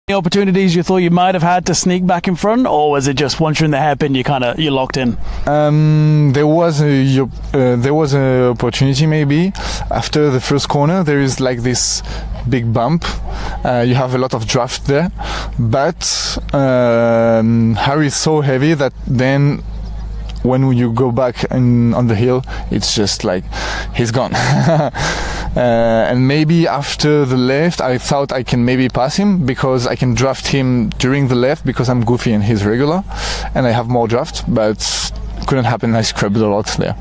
Any opportunities you thought you might have had to sneak back in front, or was it just once you're in the hairpin you locked in? There was a opportunity maybe after the first corner. There is like this big bump. You have a lot of draft there, but Harry is so heavy that then when you go back on the hill, it's just like he's gone. And maybe after the left, I thought I can maybe pass him because I can draft him during the left because I'm goofy and he's regular, and I have more draft, but couldn't happen. I scrubbed a lot there.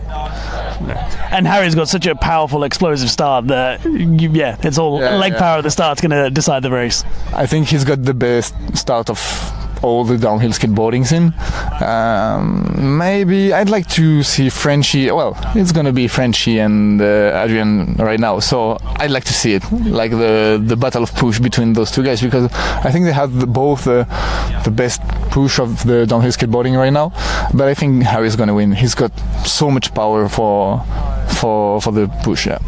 And Harry's got such a powerful, explosive start that, it's all leg power at the start's going to decide the race. I think he's got the best start of all the downhill skateboarding scene. Maybe I'd like to see Frenchie. Well, it's gonna be Frenchie and Adrian right now, so I'd like to see it, like the battle of push between those two guys, because I think they have both the best push of the downhill skateboarding right now. But I think Harry's gonna win. He's got so much power for the push. Yeah.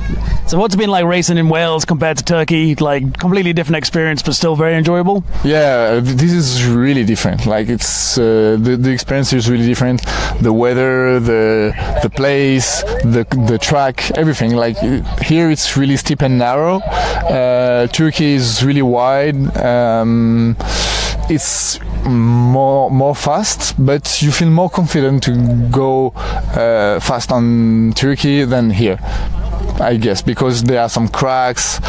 So what's it been like racing in Wales compared to Turkey? Like, completely different experience, but still very enjoyable. Yeah, this is really different. Like, it's the experience is really different. The weather, the place, the track, everything. Like, here it's really steep and narrow. Turkey is really wide. It's more fast, but you feel more confident to go fast on Turkey than here, I guess, because there are some cracks.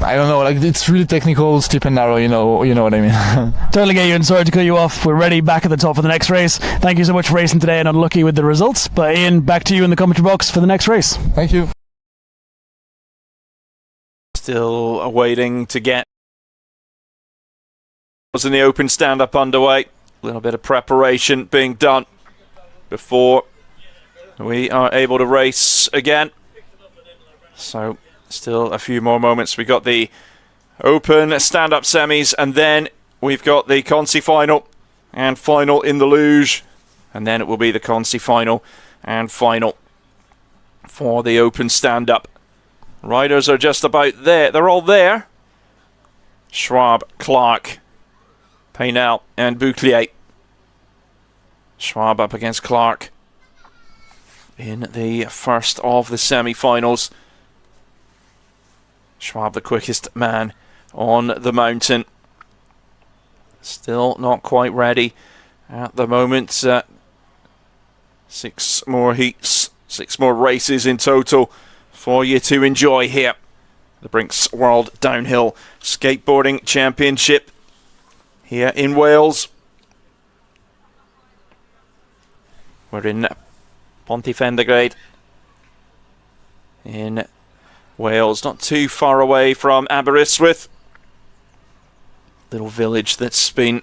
I don't know, like, it's really technical, steep and narrow, you know what I mean. Totally get you, and sorry to cut you off. We're ready back at the top for the next race. Thank you so much for racing today, and unlucky with the results. But Ian, back to you in the commentary box for the next race. Thank you. Still waiting to get in the open stand-up underway. A little bit of preparation being done before we are able to race again. So still a few more moments. We got the open stand-up semis, and then we've got the consi final and final in the luge, and then it will be the consi final and final for the open stand-up. Riders are just about there. They're all there. Schwab, Clark, Paynell and Bouclier. Schwab up against Clark in the first of the semi-finals. Schwab, the quickest man on the mountain. Still not quite ready at the moment. 6 more heats, 6 more races in total for you to enjoy here. The Brinx World Downhill Skateboarding Championship here in Wales. We're in Pontyfendergrade in Wales, not too far away from Aberystwyth. Little village that's been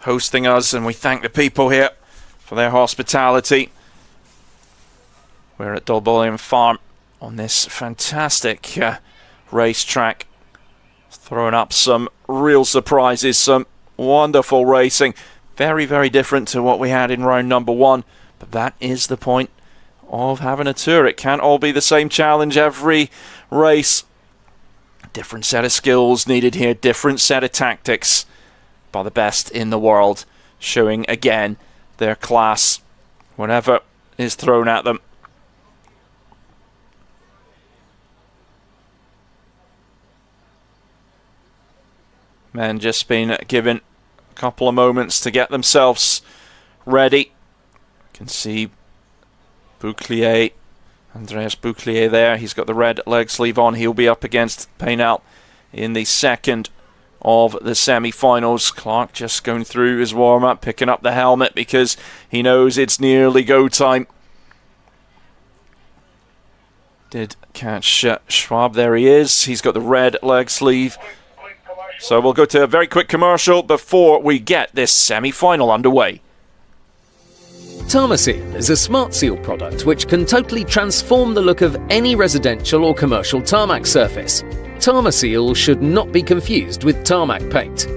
hosting us, and we thank the people here for their hospitality. We're at Dolbollion Farm on this fantastic racetrack. Throwing up some real surprises, some wonderful racing. Very, very different to what we had in round number 1, but that is the point of having a tour. It can't all be the same challenge every race. Different set of skills needed here, different set of tactics by the best in the world, showing again their class whenever is thrown at them. Men just been given a couple of moments to get themselves ready. You can see Bouclier, Andreas Bouclier there. He's got the red leg sleeve on. He'll be up against Paynell in the second of the semi-finals. Clark just going through his warm-up, picking up the helmet because he knows it's nearly go time. Did catch Schwab. There he is. He's got the red leg sleeve. So we'll go to a very quick commercial before we get this semi-final underway. Tarmaseal is a smart seal product which can totally transform the look of any residential or commercial tarmac surface. Tarmaseal should not be confused with tarmac paint.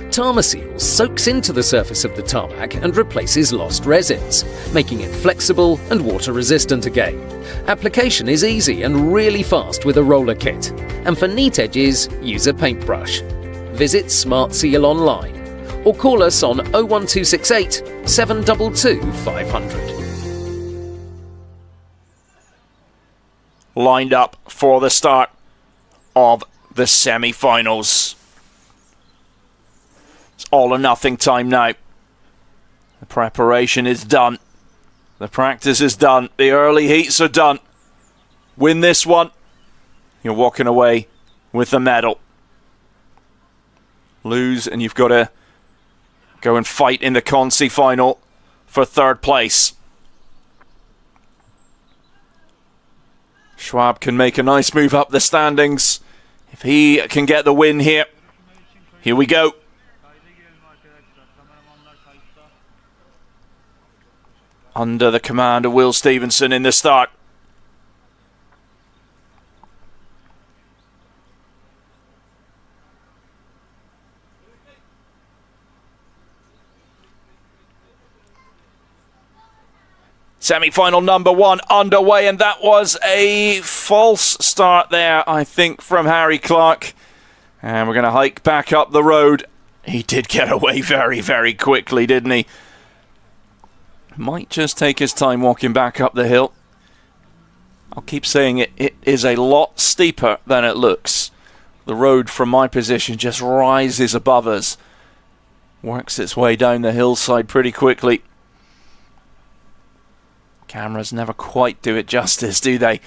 Tarmaseal soaks into the surface of the tarmac and replaces lost resins, making it flexible and water resistant again. Application is easy and really fast with a roller kit, and for neat edges, use a paintbrush. Visit SmartSeal online or call us on 01268 722 500. Lined up for the start of the semi-finals. It's all or nothing time now. The preparation is done. The practice is done. The early heats are done. Win this one, you're walking away with the medal. Lose, and you've got to go and fight in the consi final for 3rd place. Schwab can make a nice move up the standings if he can get the win here. Here we go. Under the command of Will Stevenson in the start. Semi-final number 1 underway, and that was a false start there, I think, from Harry Clark. And we're going to hike back up the road. He did get away very, very quickly, didn't he? Might just take his time walking back up the hill. I'll keep saying it, it is a lot steeper than it looks. The road from my position just rises above us. Works its way down the hillside pretty quickly. Cameras never quite do it justice, do they?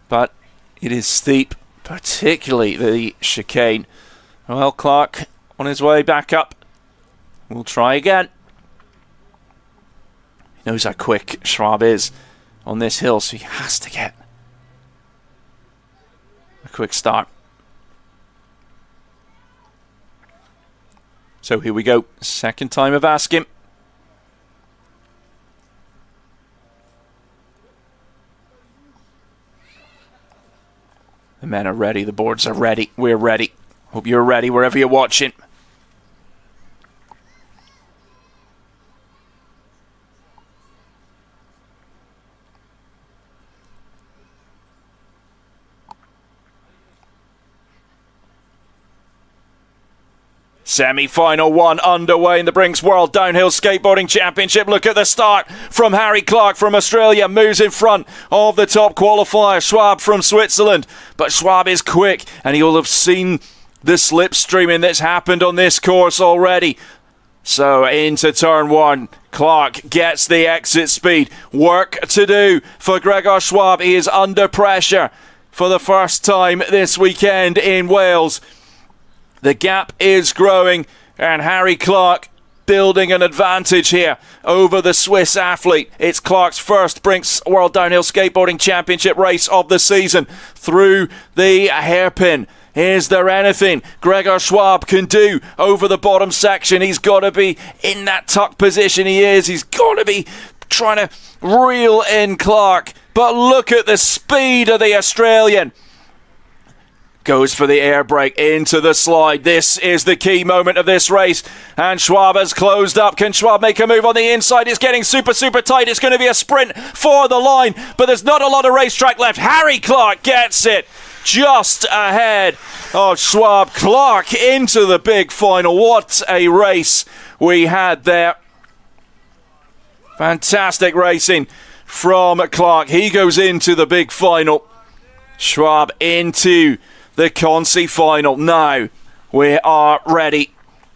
But it is steep, particularly the chicane. Well, Clark on his way back up. We'll try again. He knows how quick Schwab is on this hill, so he has to get a quick start. So here we go. Second time of asking. The men are ready. The boards are ready. We're ready. Hope you're ready wherever you're watching. Semi-final one underway in the Brinx World Downhill Skateboarding Championship. Look at the start from Harry Clark from Australia. Moves in front of the top qualifier, Schwab from Switzerland. But Schwab is quick, and he'll have seen the slipstreaming that's happened on this course already. So into turn one, Clark gets the exit speed. Work to do for Gregor Schwab. He is under pressure for the first time this weekend in Wales. The gap is growing, and Harry Clark building an advantage here over the Swiss athlete. It's Clark's first Brinx World Downhill Skateboarding Championship race of the season through the hairpin. Is there anything Gregor Schwab can do over the bottom section? He's got to be in that tuck position. He is. He's got to be trying to reel in Clark. But look at the speed of the Australian. Goes for the air brake into the slide. This is the key moment of this race. And Schwab has closed up. Can Schwab make a move on the inside? It's getting super tight. It's going to be a sprint for the line. But there's not a lot of racetrack left. Harry Clark gets it just ahead of Schwab. Clark into the big final. What a race we had there. Fantastic racing from Clark. He goes into the big final. Schwab into the Consi final. Now we are ready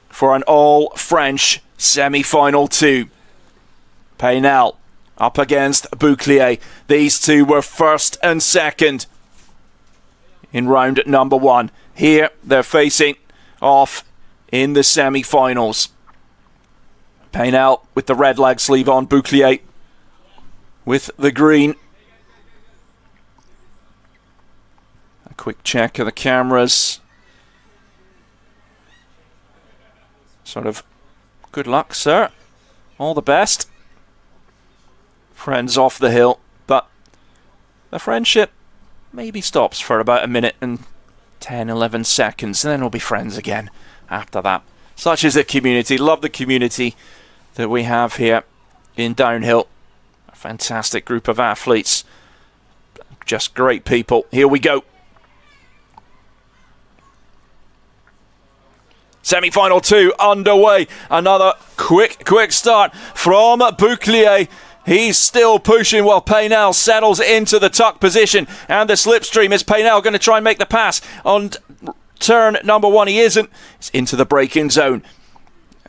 for an all-French semi-final 2. Paynel up against Bouclier. These two were first and second in round number 1. Here they're facing off in the semi-finals. Paynel with the red leg sleeve on, Bouclier with the green. Quick check of the cameras. Sort of, good luck, sir. All the best. Friends off the hill, but the friendship maybe stops for about a minute and 10, 11 seconds, and then we'll be friends again after that. Such is the community. Love the community that we have here in downhill. A fantastic group of athletes. Just great people. Here we go. Semi-final 2 underway. Another quick start from Bouclier. He's still pushing while Paynel settles into the tuck position. And the slipstream is Paynel going to try and make the pass on turn number 1. He isn't. It's into the braking zone.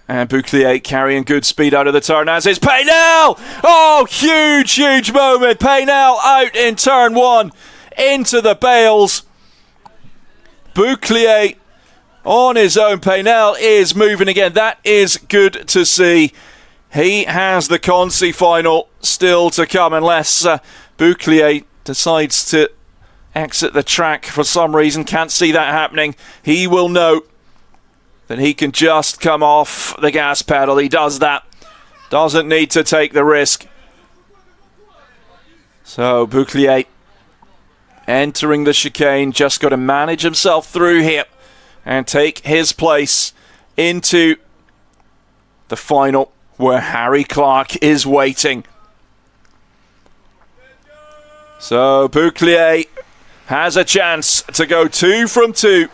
And Bouclier carrying good speed out of the turn, as is Paynel. Oh, huge moment. Paynel out in turn 1 into the bales. Bouclier on his own. Paynel is moving again. That is good to see. He has the Consi final still to come, unless Bouclier decides to exit the track for some reason. Can't see that happening. He will know that he can just come off the gas pedal. He does that. Doesn't need to take the risk. So Bouclier entering the chicane. Just got to manage himself through here and take his place into the final, where Harry Clark is waiting. So Bouclier has a chance to go 2 from 2.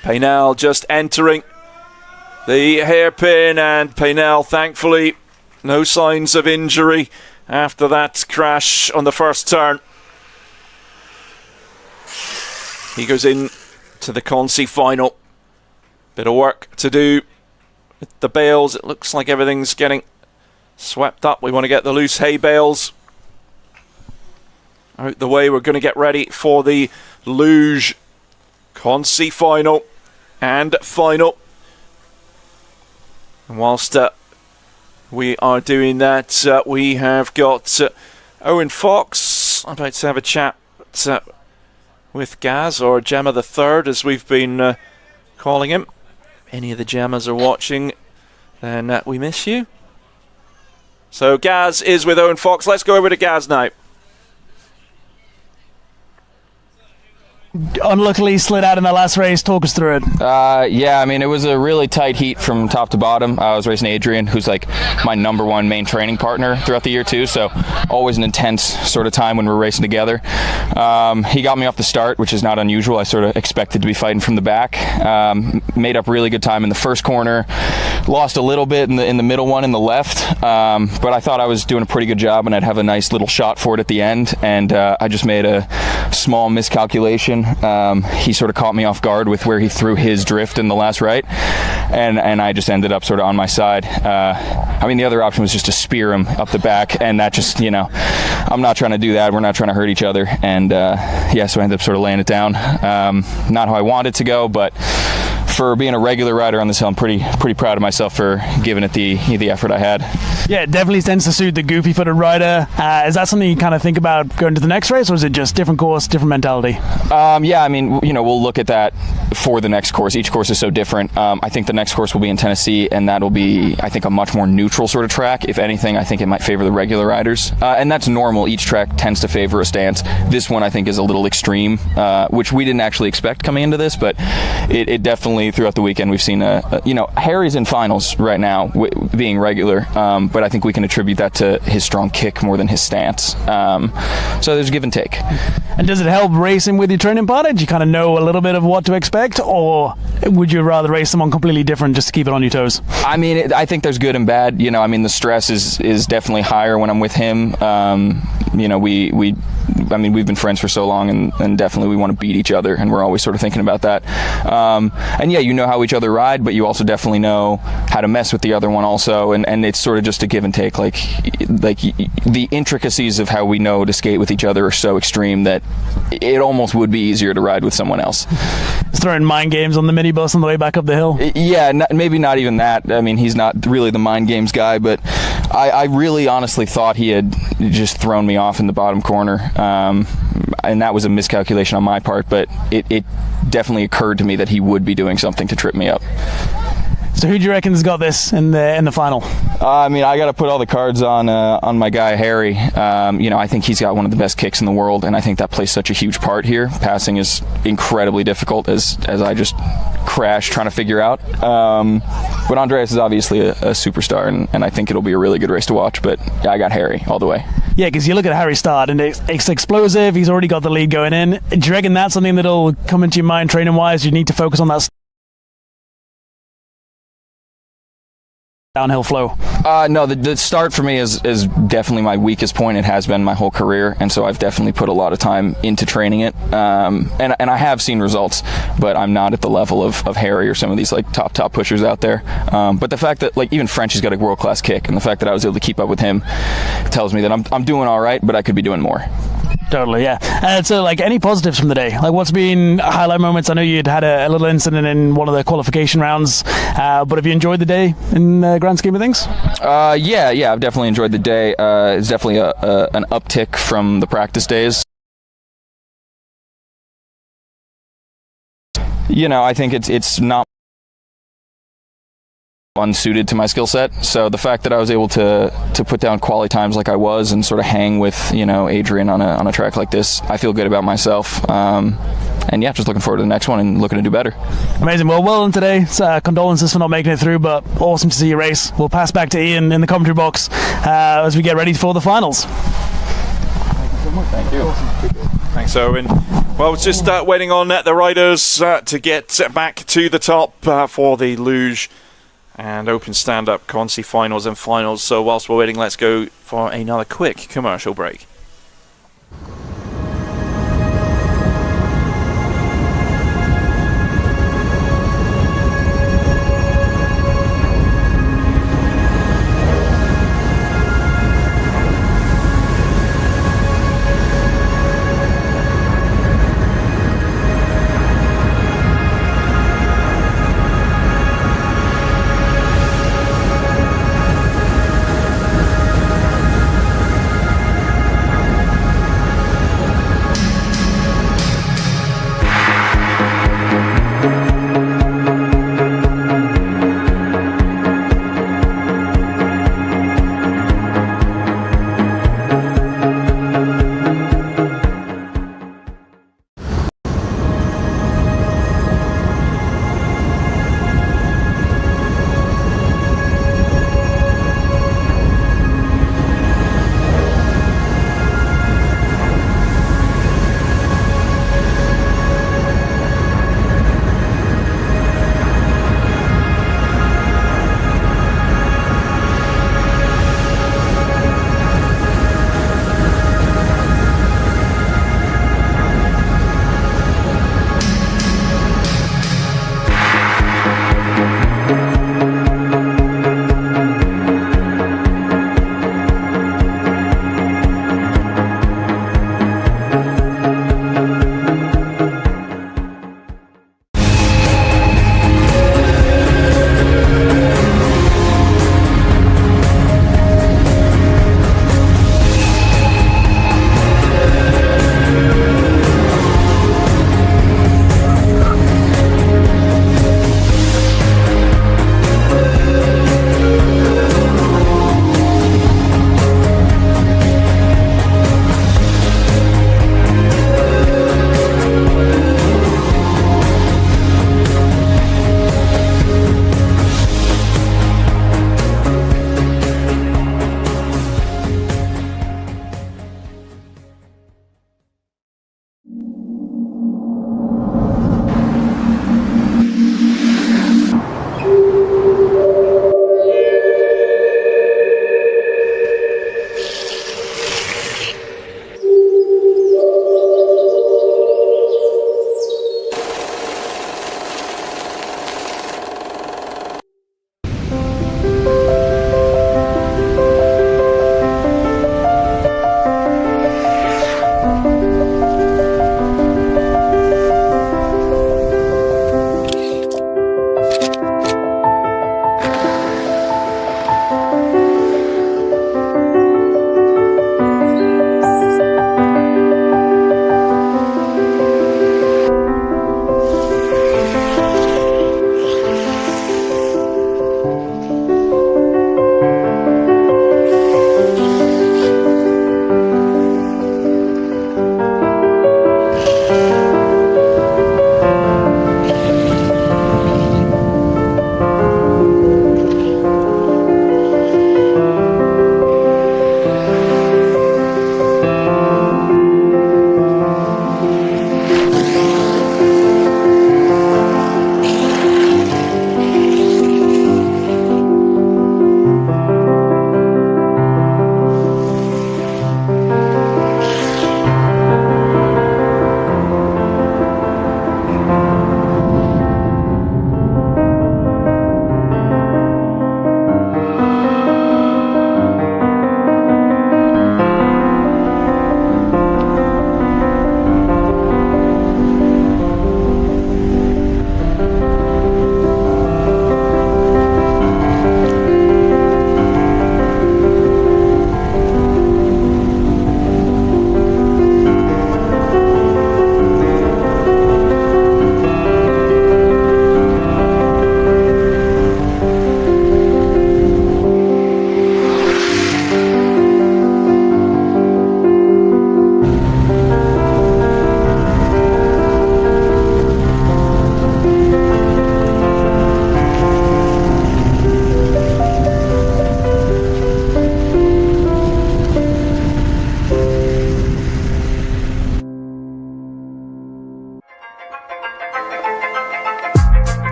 Paynel just entering the hairpin, and Paynel, thankfully, no signs of injury after that crash on the first turn. He goes in to the Consi final. Bit of work to do with the bales. It looks like everything's getting swept up. We want to get the loose hay bales out the way. We're going to get ready for the Luge Consi final and final. And whilst we are doing that, we have got Owen Fox. I'm about to have a chat with Gaz, or Gemma the Third, as we've been calling him. any of the jammers are watching, then we miss you. So Gaz is with Owen Fox. Let's go over to Gaz now. Unluckily slid out in the last race. Talk us through it. Yeah, I mean, it was a really tight heat from top to bottom. I was racing Adrian, who's like my #1 main training partner throughout the year too, so always an intense sort of time when we're racing together. He got me off the start, which is not unusual. I sort of expected to be fighting from the back. Made up really good time in the first corner. Lost a little bit in the middle one in the left, but I thought I was doing a pretty good job and I'd have a nice little shot for it at the end, and I just made a small miscalculation. He sort of caught me off guard with where he threw his drift in the last right, and I just ended up sort of on my side. I mean, the other option was just to spear him up the back, and that just, you know, I'm not trying to do that. We're not trying to hurt each other, and yeah, so I ended up sort of laying it down. Not how I wanted to go, but for being a regular rider on this hill, I'm pretty proud of myself for giving it the effort I had. Yeah, it definitely tends to suit the goofy-footed rider. Is that something you kind of think about going to the next race, or is it just different course, different mentality? Yeah, I mean, you know, we'll look at that for the next course. Each course is so different. I think the next course will be in Tennessee, and that'll be, I think, a much more neutral sort of track. If anything, I think it might favor the regular riders, and that's normal. Each track tends to favor a stance. This one, I think, is a little extreme, which we didn't actually expect coming into this, but it definitely, throughout the weekend, we've seen you know, Harry's in finals right now, being regular, but I think we can attribute that to his strong kick more than his stance. So there's a give and take. And does it help racing with your training partner? Do you kind of know a little bit of what to expect, or would you rather race someone completely different just to keep it on your toes? I mean, I think there's good and bad. You know, I mean, the stress is definitely higher when I'm with him. You know, I mean, we've been friends for so long, and definitely we want to beat each other, and we're always sort of thinking about that. And yeah, you know how each other ride, but you also definitely know how to mess with the other one also, and it's sort of just a give and take. Like the intricacies of how we know to skate with each other are so extreme that it almost would be easier to ride with someone else. Just throwing mind games on the minibus on the way back up the hill? Yeah, maybe not even that. I mean, he's not really the mind games guy, but I really honestly thought he had just thrown me off in the bottom corner, and that was a miscalculation on my part, but it definitely occurred to me that he would be doing something to trip me up. So who do you reckon has got this in the final? I mean, I got to put all the cards on my guy Harry. You know, I think he's got one of the best kicks in the world, and I think that plays such a huge part here. Passing is incredibly difficult, as I just crashed trying to figure out. But Andreas is obviously a superstar, and I think it'll be a really good race to watch. But yeah, I got Harry all the way. Yeah, because you look at Harry's start, and it's explosive. He's already got the lead going in. Do you reckon that's something that'll come into your mind training-wise? You need to focus on that downhill flow? No, the start for me is definitely my weakest point. It has been my whole career, and so I've definitely put a lot of time into training it. And I have seen results, but I'm not at the level of Harry or some of these like top pushers out there. But the fact that like even Frenchie's got a world-class kick, and the fact that I was able to keep up with him tells me that I'm doing all right, but I could be doing more. Totally, yeah. So, like, any positives from the day? Like, what's been highlight moments? I know you'd had a little incident in one of the qualification rounds, but have you enjoyed the day in the grand scheme of things? Yeah, I've definitely enjoyed the day. It's definitely an uptick from the practice days. You know, I think it's not unsuited to my skill set, so the fact that I was able to put down quality times like I was and sort of hang with, you know, Adrian on a track like this, I feel good about myself, and yeah, just looking forward to the next one and looking to do better. Amazing. Well done today. Condolences for not making it through, but awesome to see you race. We'll pass back to Ian in the commentary box as we get ready for the finals. Thank you. Thanks, Owen. Well, it's just waiting on the riders to get back to the top for the Luge and Open Stand-Up Consi finals and finals. So whilst we're waiting, let's go for another quick commercial break.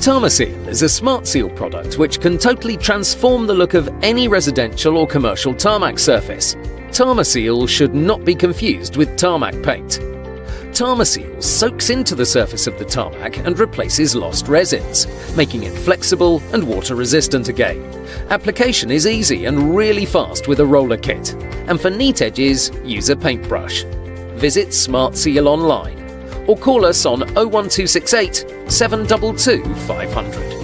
Tarmaseal is a smart seal product which can totally transform the look of any residential or commercial tarmac surface. Tarmaseal should not be confused with tarmac paint. Tarmaseal soaks into the surface of the tarmac and replaces lost resins, making it flexible and water resistant again. Application is easy and really fast with a roller kit, and for neat edges, use a paintbrush. Visit Smart Seal online or call us on 01268 722 500.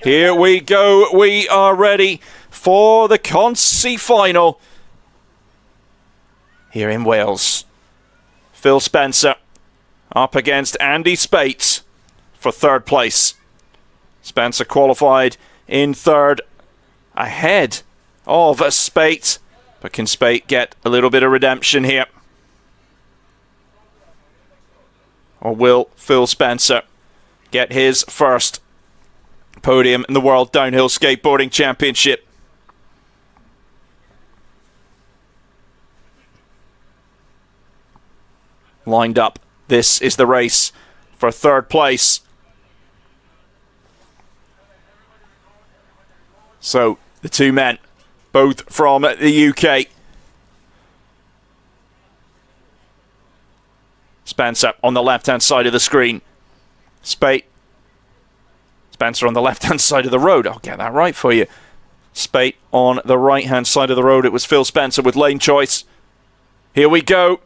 Here we go. We are ready for the Consi final here in Wales. Phil Spencer up against Andy Spate for third place. Spencer qualified in third ahead of Spate, but can Spate get a little bit of redemption here? Or will Phil Spencer get his first podium in the World Downhill Skateboarding Championship? Lined up, this is the race for third place. So, the two men, both from the UK. Spencer on the left-hand side of the screen. Spate. Spencer on the left-hand side of the road. I'll get that right for you. Spate on the right-hand side of the road. It was Phil Spencer with lane choice. Here we go.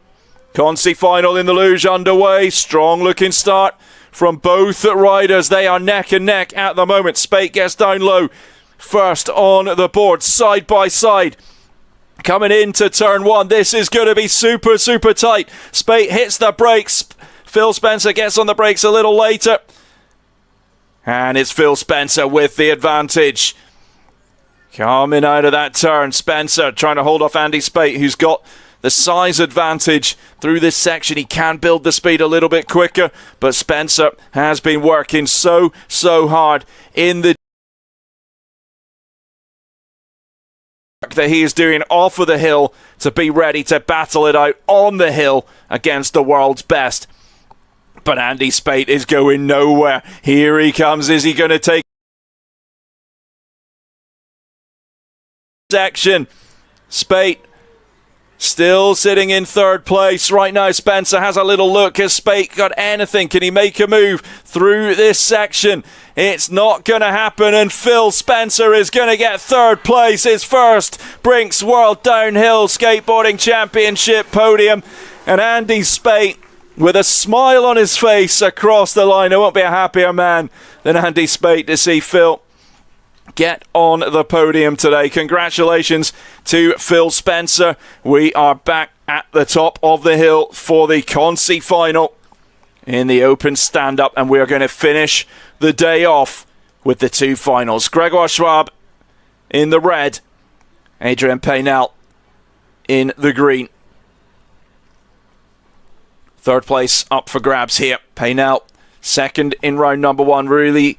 Consi final in the Luge underway. Strong-looking start from both riders. They are neck and neck at the moment. Spate gets down low. First on the board, side by side. Coming into turn one. This is going to be super, super tight. Spate hits the brakes. Phil Spencer gets on the brakes a little later. And it's Phil Spencer with the advantage. Coming out of that turn, Spencer trying to hold off Andy Spate, who's got the size advantage through this section. He can build the speed a little bit quicker, but Spencer has been working so hard in the that he is doing off of the hill to be ready to battle it out on the hill against the world's best. But Andy Spate is going nowhere. Here he comes. Is he going to take section? Spate still sitting in third place right now. Spencer has a little look. Has Spate got anything? Can he make a move through this section? It's not going to happen, and Phil Spencer is going to get third place, his first Brinx World Downhill Skateboarding Championship podium. And Andy Spate, with a smile on his face across the line, there won't be a happier man than Andy Spate to see Phil get on the podium today. Congratulations to Phil Spencer. We are back at the top of the hill for the Consi final in the open stand-up, and we are going to finish the day off with the two finals. Gregor Schwab in the red, Adrian Paynel in the green. Third place up for grabs here. Paynel second in round number one. Really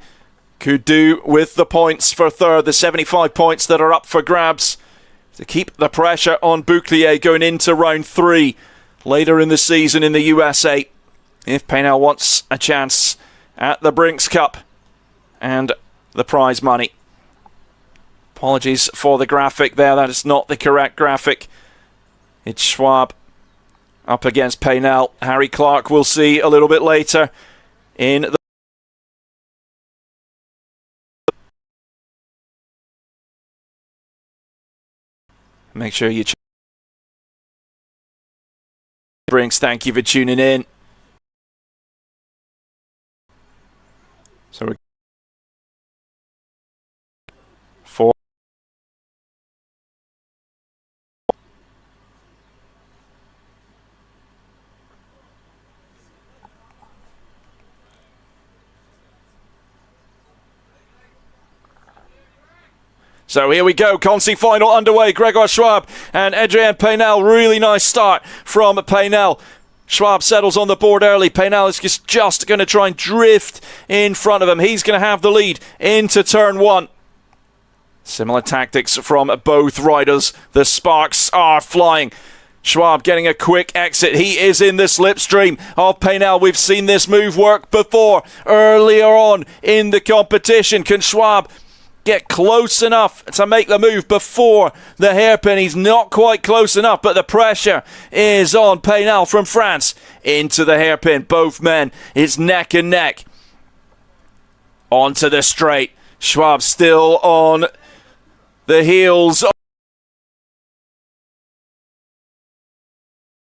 could do with the points for third. The 75 points that are up for grabs to keep the pressure on Bouclier going into round three later in the season in the USA. If Paynel wants a chance at the Brinx Cup and the prize money. Apologies for the graphic there. That is not the correct graphic. It's Schwab up against Paynel. Harry Clark we'll see a little bit later in the make sure you Brinx, thank you for tuning in. So we're four. So here we go, Consi final underway. Gregor Schwab and Adrian Paynel. Really nice start from Paynel. Schwab settles on the board early. Paynel is just going to try and drift in front of him. He's going to have the lead into turn one. Similar tactics from both riders. The sparks are flying. Schwab getting a quick exit. He is in the slipstream of Paynel. We've seen this move work before, earlier on in the competition. Can Schwab get close enough to make the move before the hairpin? He's not quite close enough, but the pressure is on Paynel from France into the hairpin. Both men, it's neck and neck. Onto the straight. Schwab still on the heels.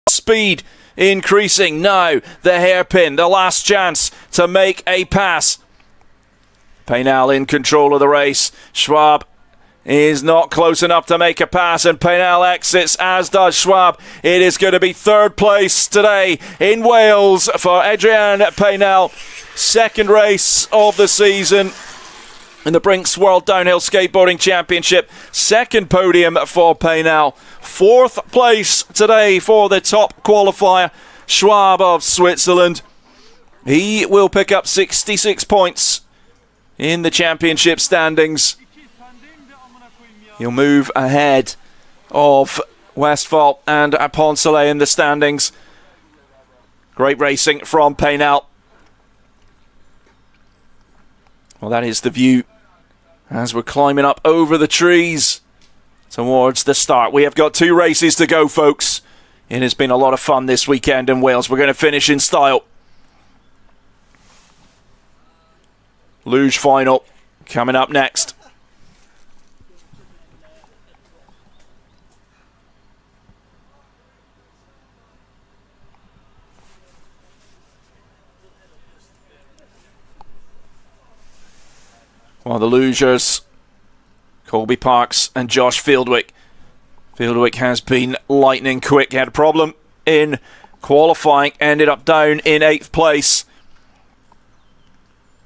Speed increasing now. The hairpin, the last chance to make a pass. Paynel in control of the race. Schwab is not close enough to make a pass, and Paynel exits, as does Schwab. It is going to be third place today in Wales for Adrian Paynel. Second race of the season in the Brinx World Downhill Skateboarding Championship. Second podium for Paynel. Fourth place today for the top qualifier, Schwab of Switzerland. He will pick up 66 points in the championship standings. He'll move ahead of Westphal and Poncelet in the standings. Great racing from Paynel. Well, that is the view as we're climbing up over the trees towards the start. We have got two races to go, folks. It has been a lot of fun this weekend in Wales. We're going to finish in style. Luge final coming up next. Well, the Lugers, Colby Parks and Josh Fieldwick. Fieldwick has been lightning quick. He had a problem in qualifying, ended up down in 8th place.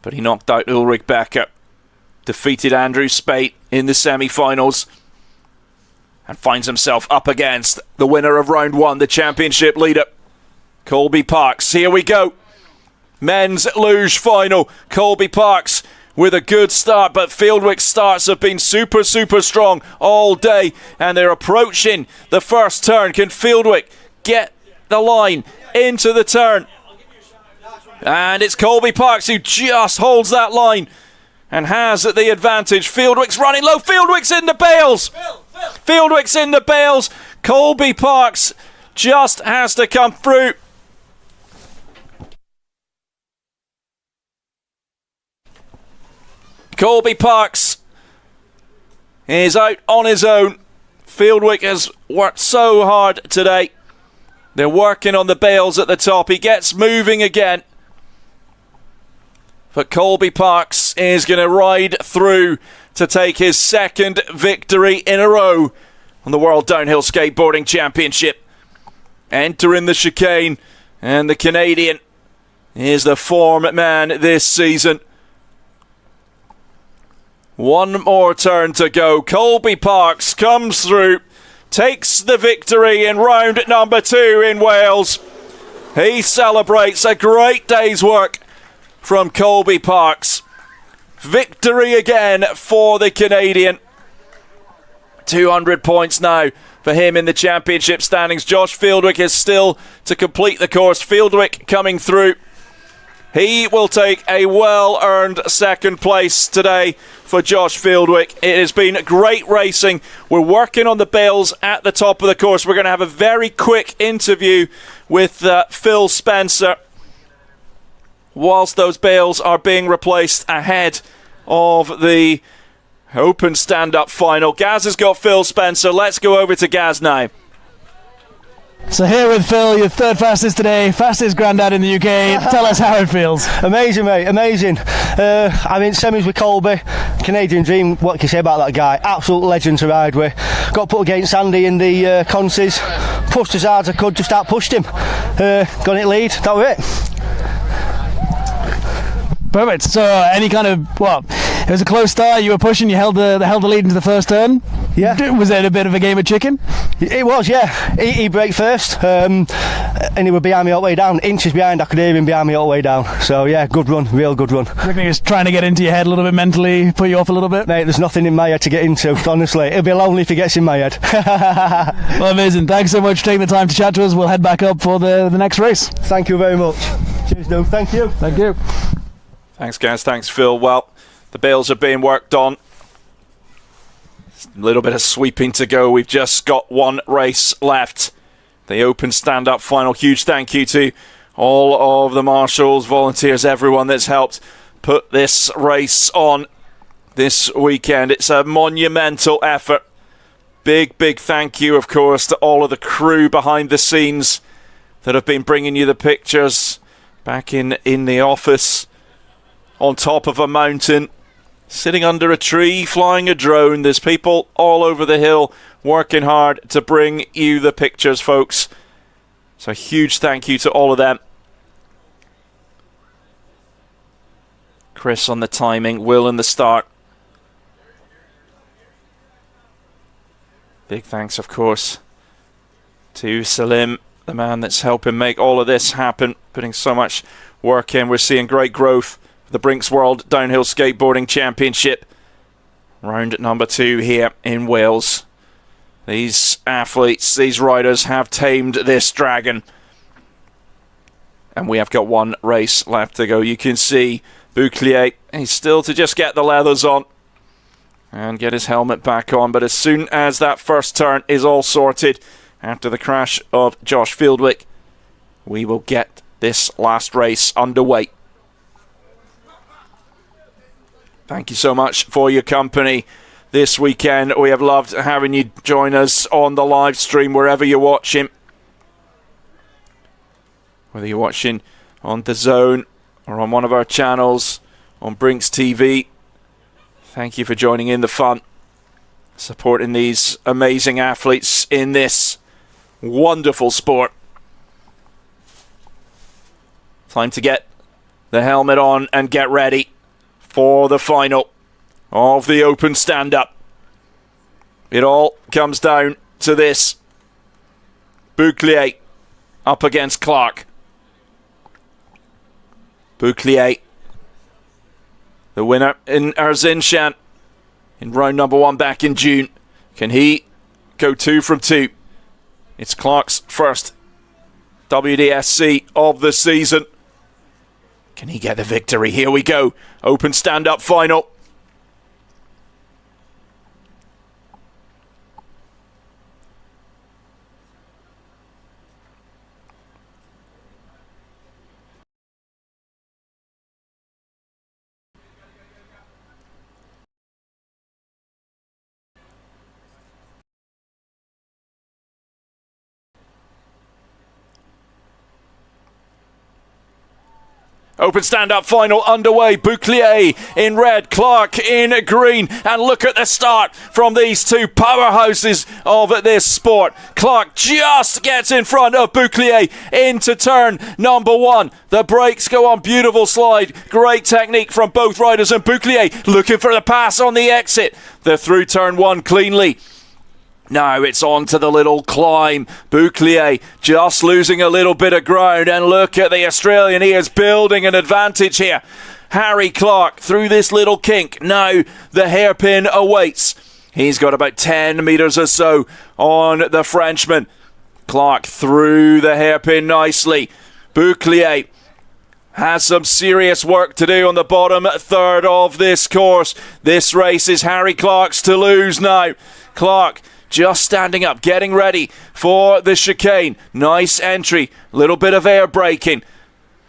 But he knocked out Ulrich Becker, defeated Andrew Spate in the semi-finals, and finds himself up against the winner of round one, the championship leader, Colby Parks. Here we go. Men's luge final. Colby Parks with a good start, but Fieldwick's starts have been super strong all day, and they're approaching the first turn. Can Fieldwick get the line into the turn? And it's Colby Parks who just holds that line and has the advantage. Fieldwick's running low. Fieldwick's in the bails. Fieldwick's in the bails. Colby Parks just has to come through. Colby Parks is out on his own. Fieldwick has worked so hard today. They're working on the bails at the top. He gets moving again. But Colby Parks is going to ride through to take his second victory in a row on the World Downhill Skateboarding Championship. Entering the chicane, and the Canadian is the form man this season. One more turn to go. Colby Parks comes through, takes the victory in round number 2 in Wales. He celebrates a great day's work from Colby Parks. Victory again for the Canadian. 200 points now for him in the championship standings. Josh Fieldwick is still to complete the course. Fieldwick coming through. He will take a well-earned second place today for Josh Fieldwick. It has been great racing. We're working on the bales at the top of the course. We're going to have a very quick interview with Phil Spencer whilst those bales are being replaced ahead of the Open stand-up final. Gaz has got Phil Spencer. Let's go over to Gaz now. So here with Phil, your third fastest today, fastest granddad in the UK. Tell us how it feels. Amazing, mate, amazing. I'm in semis with Colby, Canadian dream. What can you say about that guy? Absolute legend to ride with. Got put against Andy in the consies. Pushed as hard as I could, just outpushed him. Got it lead, that was it. Perfect. So any kind of, well, it was a close start. You were pushing. You held the lead into the first turn. Yeah. Was it a bit of a game of chicken? It was, yeah. He braked first, and he was behind me all the way down. Inches behind, I could hear him behind me all the way down. So yeah, good run, real good run. I think he was trying to get into your head a little bit mentally, put you off a little bit. Mate, there's nothing in my head to get into. Honestly, it'll be lonely if he gets in my head. Well, amazing. Thanks so much for taking the time to chat to us. We'll head back up for the next race. Thank you very much. Cheers, dude. Thank you. Thank you. Thanks, guys. Thanks, Phil. Well, the bales are being worked on. A little bit of sweeping to go. We've just got one race left. The Open stand-up final. Huge thank you to all of the marshals, volunteers, everyone that's helped put this race on this weekend. It's a monumental effort. Big thank you, of course, to all of the crew behind the scenes that have been bringing you the pictures back in the office. On top of a mountain, sitting under a tree, flying a drone. There's people all over the hill working hard to bring you the pictures, folks. So a huge thank you to all of them. Chris on the timing, Will in the start. Big thanks, of course, to Salim, the man that's helping make all of this happen, putting so much work in. We're seeing great growth. The Brinx World Downhill Skateboarding Championship. Round number 2 here in Wales. These athletes, these riders have tamed this dragon. And we have got one race left to go. You can see Bouclier, he's still to just get the leathers on and get his helmet back on. But as soon as that first turn is all sorted, after the crash of Josh Fieldwick, we will get this last race underway. Thank you so much for your company this weekend. We have loved having you join us on the live stream wherever you're watching. Whether you're watching on DAZN or on one of our channels on Brinx TV. Thank you for joining in the fun, supporting these amazing athletes in this wonderful sport. Time to get the helmet on and get ready for the final of the Open stand-up. It all comes down to this. Bouclier up against Clark. Bouclier, the winner in Erzincan in round number 1 back in June. Can he go 2 from 2? It's Clark's first WDSC of the season. Can he get the victory? Here we go. Open stand-up final. Open stand-up final underway. Bouclier in red, Clark in green. And look at the start from these two powerhouses of this sport. Clark just gets in front of Bouclier into turn number 1. The brakes go on, beautiful slide. Great technique from both riders. And Bouclier looking for the pass on the exit. They're through turn 1 cleanly. Now it's on to the little climb. Bouclier just losing a little bit of ground. And look at the Australian. He is building an advantage here. Harry Clark through this little kink. Now the hairpin awaits. He's got about 10 metres or so on the Frenchman. Clark through the hairpin nicely. Bouclier has some serious work to do on the bottom third of this course. This race is Harry Clark's to lose now. Clark just standing up, getting ready for the chicane. Nice entry, little bit of air braking.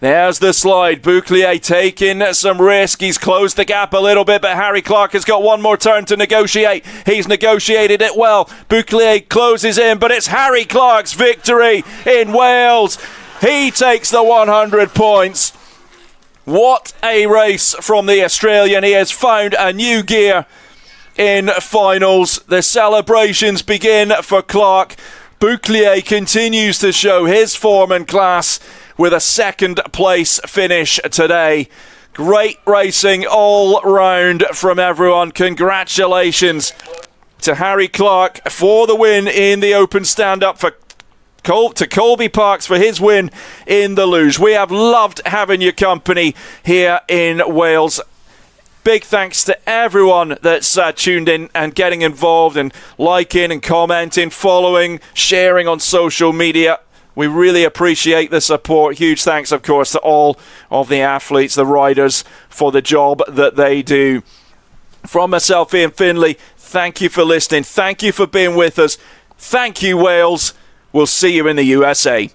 There's the slide. Bouclier taking some risk. He's closed the gap a little bit, but Harry Clark has got one more turn to negotiate. He's negotiated it well. Bouclier closes in, but it's Harry Clark's victory in Wales. He takes the 100 points. What a race from the Australian. He has found a new gear in finals. The celebrations begin for Clark. Bouclier continues to show his form and class with a second place finish today. Great racing all round from everyone. Congratulations to Harry Clark for the win in the open stand-up, to Colby Parks for his win in the Luge. We have loved having your company here in Wales. Big thanks to everyone that's tuned in and getting involved and liking and commenting, following, sharing on social media. We really appreciate the support. Huge thanks, of course, to all of the athletes, the riders, for the job that they do. From myself, Ian Finlay, thank you for listening. Thank you for being with us. Thank you, Wales. We'll see you in the USA.